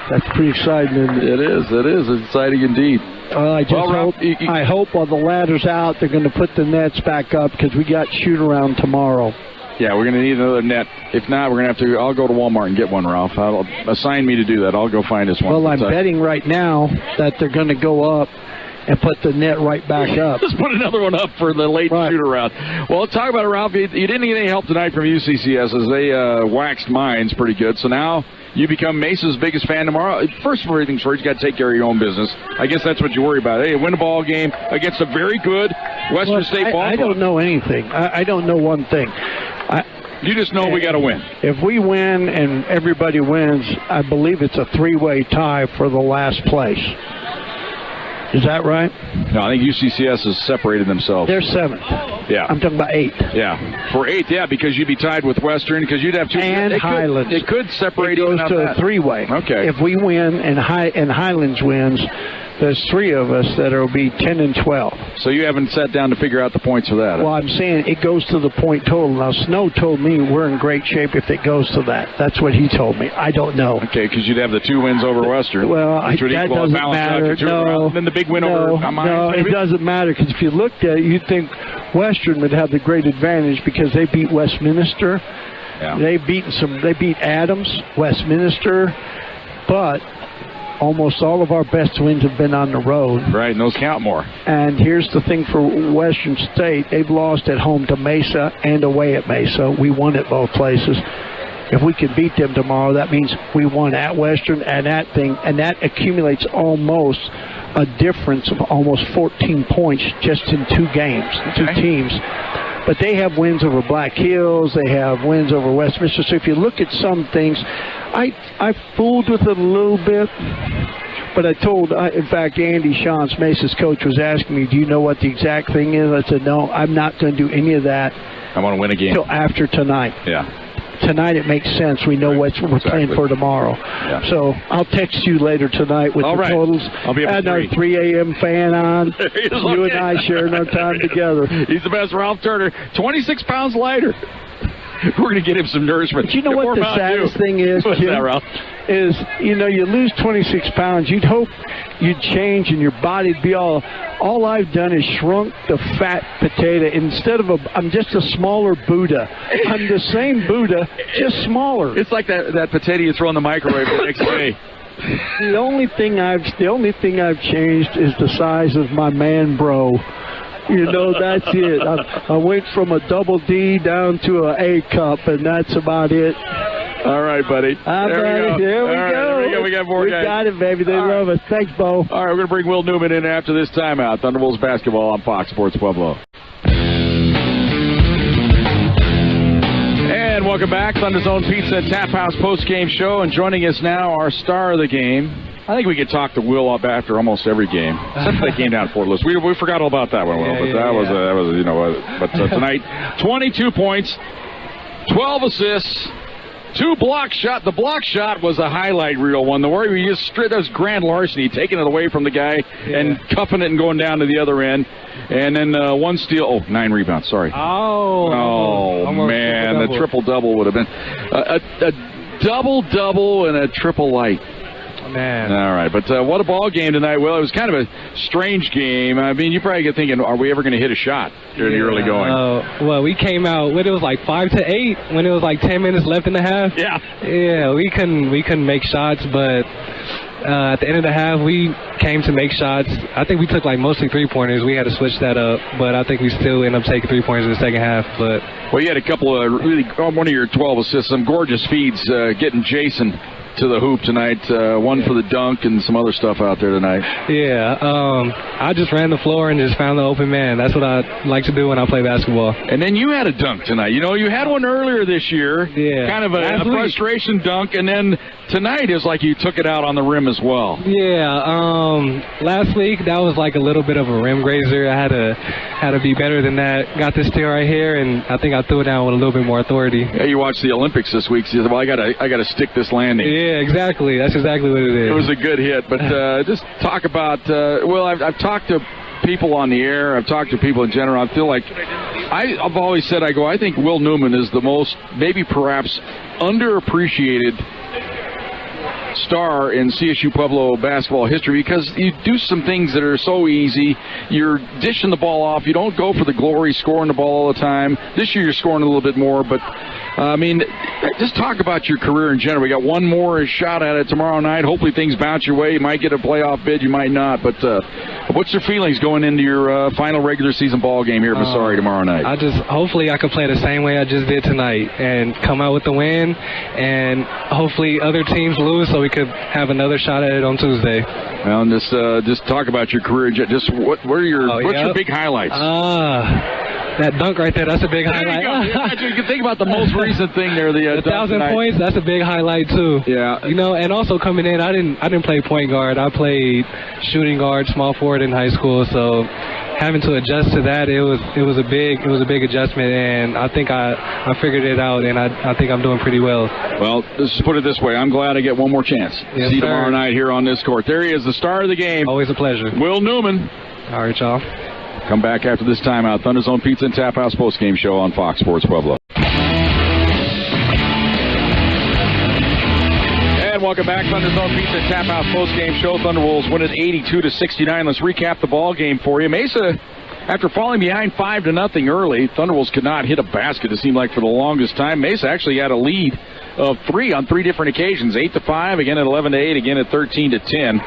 That's pretty exciting, isn't it? It is. It's exciting indeed. I hope while the ladder's out, they're going to put the nets back up because we got shoot-around tomorrow. Yeah, we're going to need another net. If not, we're going to have to. I'll go to Walmart and get one, Ralph. Assign me to do that. I'll go find us one. Well, I'm betting right now that they're going to go up and put the net right back up. Let's put another one up for the late shoot-around. Well, let's talk about it, Ralph. You didn't get any help tonight from UCCS as they waxed mines pretty good. So now you become Mesa's biggest fan tomorrow. First of everything, first, you got to take care of your own business. I guess that's what you worry about. Hey, win a ball game against a very good Western State ball club. I don't know anything. I don't know one thing. You just know we got to win. If we win and everybody wins, I believe it's a three-way tie for the last place. Is that right? No, I think UCCS has separated themselves. They're 7th. Yeah. I'm talking about 8th. Yeah. For 8th, yeah, because you'd be tied with Western, because you'd have two. And Highlands. It could separate. It goes to a three-way. Okay. If we win and Highlands wins, there's 3 of us that will be 10 and 12. So you haven't sat down to figure out the points for that? Well, I'm saying it goes to the point total. Now, Snow told me we're in great shape if it goes to that. That's what he told me. I don't know. Okay, because you'd have the 2 wins over Western. Well, that doesn't matter. No. Then the big win over Mines. No, it doesn't matter, because if you looked at it, you'd think Western would have the great advantage because they beat Westminster. Yeah. They beat Adams, Westminster, but almost all of our best wins have been on the road. Right, and those count more. And here's the thing for Western State. They've lost at home to Mesa and away at Mesa. We won at both places. If we can beat them tomorrow, that means we won at Western and that accumulates almost a difference of almost 14 points just in 2 games, 2 teams. But they have wins over Black Hills. They have wins over Westminster. So if you look at some things, I fooled with it a little bit. But in fact, Andy Shantz, Mesa's coach, was asking me, do you know what the exact thing is? I said, no, I'm not going to do any of that. I want to win a game. Until after tonight. Yeah. Tonight it makes sense. We know what we're playing for tomorrow. Yeah. So I'll text you later tonight with the totals. I'll be and our 3 a.m. fan on. You and I sharing our time together. He's the best. Ralph Turner, 26 pounds lighter. We're going to get him some nourishment. But you know what the saddest thing is, What's Jim? that, Ralph? Is, you lose 26 pounds. You'd hope you'd change and your body'd be all I've done is shrunk the fat potato. Instead of I'm just a smaller Buddha. I'm the same Buddha, just smaller. It's like that potato you throw in the microwave the next day. The only thing I've changed is the size of my man bro. That's it. I went from a double D down to an A cup, and that's about it. All right, buddy. There we go. We got more guys. We got it, baby. They love us. Thanks, Bo. All right, we're going to bring Will Newman in after this timeout. Thunderbolts basketball on Fox Sports Pueblo. And welcome back. Thunderzone Pizza Tap House post-game show. And joining us now, our star of the game. I think we could talk to Will up after almost every game. Except they came down to Fort Lewis. We forgot all about that one, Will. But tonight, 22 points, 12 assists, 2 block shot. The block shot was a highlight reel one. The where he just straight, that was grand larceny, taking it away from the guy and cuffing it and going down to the other end. And then 1 steal. 9 rebounds. Sorry. Oh, man, the triple-double would have been a double-double and a triple light. Man. All right, but what a ball game tonight. Well, it was kind of a strange game. I mean, you probably get thinking, are we ever going to hit a shot during the early going? Well, we came out when it was like 5-8, when it was like 10 minutes left in the half. Yeah, we couldn't make shots, but at the end of the half, we came to make shots. I think we took like mostly 3-pointers. We had to switch that up, but I think we still ended up taking 3-pointers in the second half. But well, you had a couple of one of your 12 assists, some gorgeous feeds, getting Jason to the hoop tonight. One for the dunk and some other stuff out there tonight. Yeah, I just ran the floor and just found the open man. That's what I like to do when I play basketball. And then you had a dunk tonight. You had one earlier this year. Yeah. Kind of a frustration dunk, and then tonight is like you took it out on the rim as well. Yeah, last week that was like a little bit of a rim grazer. I had to be better than that. Got this steal right here, and I think I threw it down with a little bit more authority. Yeah, you watched the Olympics this week. So you said, well, I gotta stick this landing. Yeah, exactly. That's exactly what it is. It was a good hit, but just talk about. I've talked to people on the air. I've talked to people in general. I feel like I've always said, I think Will Newman is the most, maybe perhaps, underappreciated star in Csu-Pueblo basketball history, because you do some things that are so easy. You're dishing the ball off. You don't go for the glory, scoring the ball all the time. This year you're scoring a little bit more, but just talk about your career in general. We got one more shot at it tomorrow night. Hopefully things bounce your way. You might get a playoff bid, you might not. But what's your feelings going into your final regular season ball game here at Massari tomorrow night? Hopefully I can play the same way I just did tonight and come out with the win, and hopefully other teams lose so we could have another shot at it on Tuesday. Well, just talk about your career. Just what's your big highlights? That dunk right there, that's a big highlight. You can think about the most recent thing there. The 1,000 points, that's a big highlight too. Yeah. And also coming in, I didn't play point guard. I played shooting guard, small forward in high school. So having to adjust to that, it was a big adjustment, and I think I figured it out, and I think I'm doing pretty well. Well, let's just put it this way. I'm glad I get one more chance. Yes, see you sir. Tomorrow night here on this court. There he is, the star of the game. Always a pleasure. Will Newman. All right, y'all. Come back after this timeout. Thunder Zone Pizza and Tap House postgame show on Fox Sports Pueblo. And welcome back. Thunder Zone Pizza and Tap House postgame show. Thunderwolves win it 82-69. Let's recap the ball game for you. Mesa, after falling behind 5-0 early, Thunderwolves could not hit a basket, it seemed like, for the longest time. Mesa actually had a lead of 3 on 3 different occasions. 8-5, again at 11-8, again at 13-10.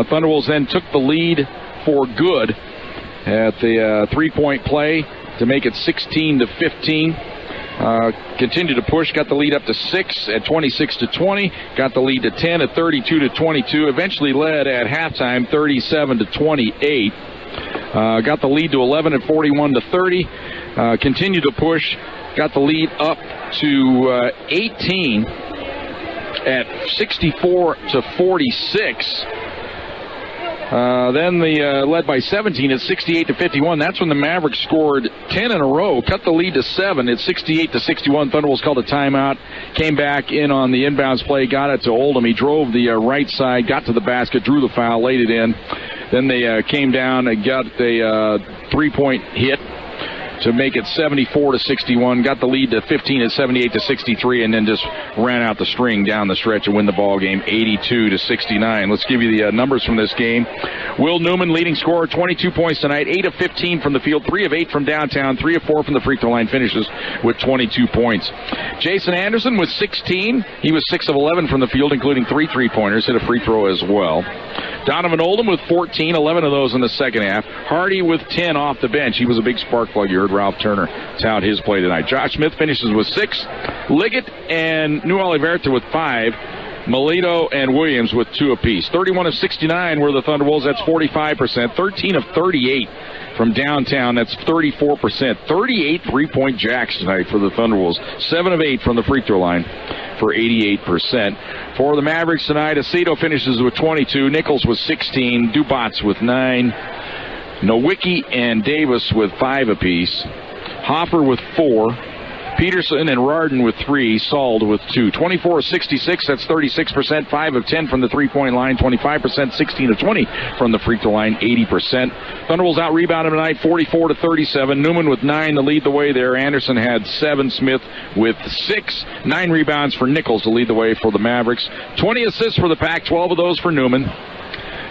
Thunderwolves then took the lead for good at the 3-point play to make it 16-15. Continued to push, got the lead up to 6 at 26-20, got the lead to 10 at 32-22, eventually led at halftime 37-28. Got the lead to 11 at 41-30. Continued to push, got the lead up to 18 at 64-46. Then they led by 17 at 68-51. That's when the Mavericks scored 10 in a row, cut the lead to 7 at 68-61. Thunderwolves called a timeout, came back in on the inbounds play, got it to Oldham. He drove the right side, got to the basket, drew the foul, laid it in. Then they came down and got a 3-point hit to make it 74-61. Got the lead to 15 at 78-63, and then just ran out the string down the stretch and win the ball game 82-69. Let's give you the numbers from this game. Will Newman, leading scorer, 22 points tonight, 8 of 15 from the field, 3 of 8 from downtown, 3 of 4 from the free throw line, finishes with 22 points. Jason Anderson with 16. He was 6 of 11 from the field, including 3 3-pointers, hit a free throw as well. Donovan Oldham with 14, 11 of those in the second half. Hardy with 10 off the bench. He was a big spark plug. You heard Ralph Turner tout his play tonight. Josh Smith finishes with 6. Liggett and New Oliverta with 5. Melito and Williams with 2 apiece. 31 of 69 were the Thunderwolves. That's 45%. 13 of 38 from downtown. That's 34%. 38 3-point jacks tonight for the Thunderwolves. 7 of 8 from the free throw line for 88%. For the Mavericks tonight, Aceto finishes with 22. Nichols with 16. Dubats with 9. Nowicki and Davis with 5 apiece. Hoffer with 4. Peterson and Rardin with 3. Sald with 2. 24 of 66, that's 36%. 5 of 10 from the 3-point line. 25%. 16 of 20 from the free throw line. 80%. Thunderwolves out-rebounded tonight, 44-37. Newman with 9 to lead the way there. Anderson had 7. Smith with 6. 9 rebounds for Nichols to lead the way for the Mavericks. 20 assists for the Pack, 12 of those for Newman.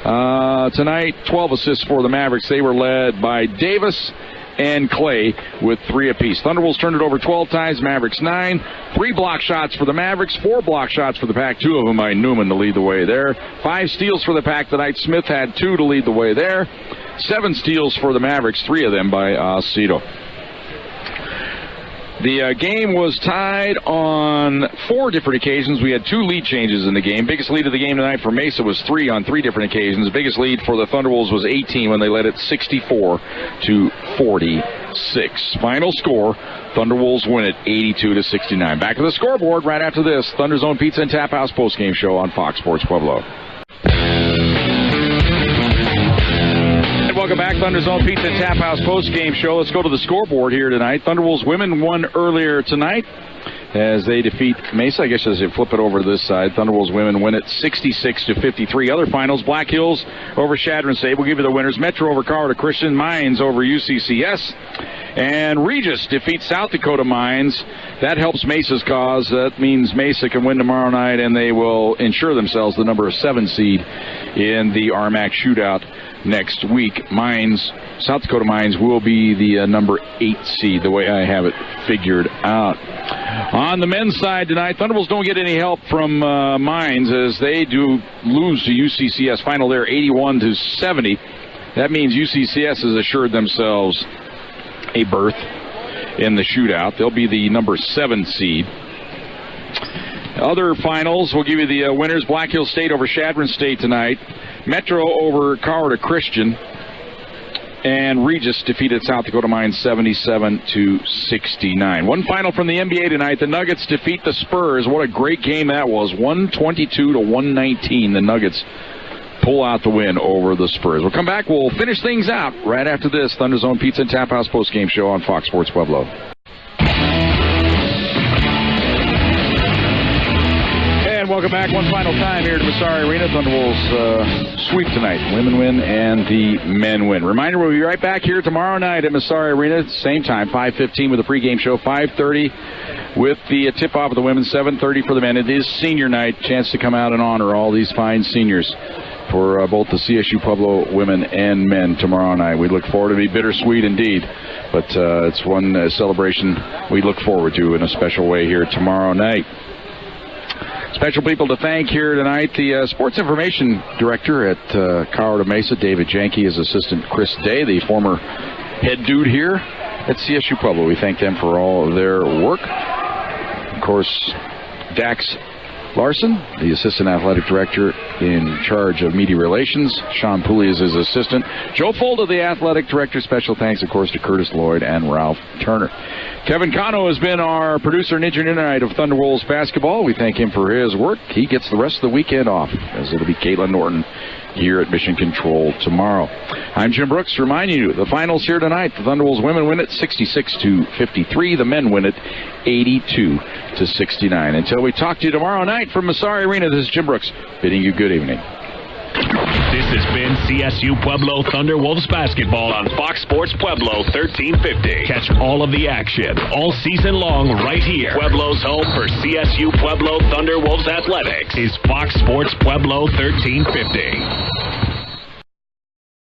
Tonight, 12 assists for the Mavericks. They were led by Davis and Clay with 3 apiece. Thunderwolves turned it over 12 times, Mavericks 9. 3 block shots for the Mavericks, 4 block shots for the Pack, 2 of them by Newman to lead the way there. 5 steals for the Pack tonight. Smith had 2 to lead the way there. 7 steals for the Mavericks, 3 of them by Aceto. The game was tied on 4 different occasions. We had 2 lead changes in the game. Biggest lead of the game tonight for Mesa was 3 on 3 different occasions. Biggest lead for the Thunderwolves was 18 when they led it 64-46. Final score, Thunderwolves win it 82-69. Back to the scoreboard right after this. Thunder Zone Pizza and Tap House postgame show on Fox Sports Pueblo. Welcome back, Thunder Zone Pizza and Tap House post-game show. Let's go to the scoreboard here tonight. Thunderwolves women won earlier tonight as they defeat Mesa. I guess as they flip it over to this side, Thunderwolves women win it 66-53. Other finals, Black Hills over Shadron State. We'll give you the winners. Metro over Colorado Christian. Mines over UCCS. And Regis defeats South Dakota Mines. That helps Mesa's cause. That means Mesa can win tomorrow night, and they will ensure themselves the number 7 seed in the RMAC shootout next week. South Dakota Mines will be the number 8 seed, the way I have it figured out. On the men's side tonight, Thunderbolts don't get any help from Mines as they do lose to UCCS. Final there, 81-70. That means UCCS has assured themselves a berth in the shootout. They'll be the number 7 seed. Other finals, we'll give you the winners. Black Hills State over Chadron State tonight. Metro over Colorado Christian. And Regis defeated South Dakota Mines 77-69. One final from the NBA tonight. The Nuggets defeat the Spurs. What a great game that was. 122-119. The Nuggets pull out the win over the Spurs. We'll come back. We'll finish things out right after this Thunder Zone Pizza and Tap House postgame show on Fox Sports Pueblo. And welcome back one final time here to Massari Arena. Thunderbolts sweep tonight. Women win and the men win. Reminder, we'll be right back here tomorrow night at Massari Arena. Same time, 5:15 with a pregame show. 5:30 with the tip-off of the women. 7:30 for the men. It is senior night. Chance to come out and honor all these fine seniors for both the Csu-Pueblo women and men tomorrow night. We look forward to it. Be bittersweet indeed, but it's one celebration we look forward to in a special way here tomorrow night. Special people to thank here tonight. The Sports Information Director at Colorado Mesa, David Janke, his assistant Chris Day, the former head dude here at Csu-Pueblo. We thank them for all of their work. Of course, Dax Larson, the Assistant Athletic Director in charge of Media Relations. Sean Pooley is his assistant. Joe Folda, the Athletic Director. Special thanks, of course, to Curtis Lloyd and Ralph Turner. Kevin Cano has been our producer and engineer tonight of Thunderwolves basketball. We thank him for his work. He gets the rest of the weekend off, as it'll be Caitlin Norton here at Mission Control tomorrow. I'm Jim Brooks, reminding you the finals here tonight. The Thunderwolves women win it 66-53. The men win it 82-69. Until we talk to you tomorrow night from Massari Arena, this is Jim Brooks bidding you good evening. This has been CSU Pueblo Thunderwolves basketball on Fox Sports Pueblo 1350. Catch all of the action all season long right here. Pueblo's home for CSU Pueblo Thunderwolves athletics is Fox Sports Pueblo 1350.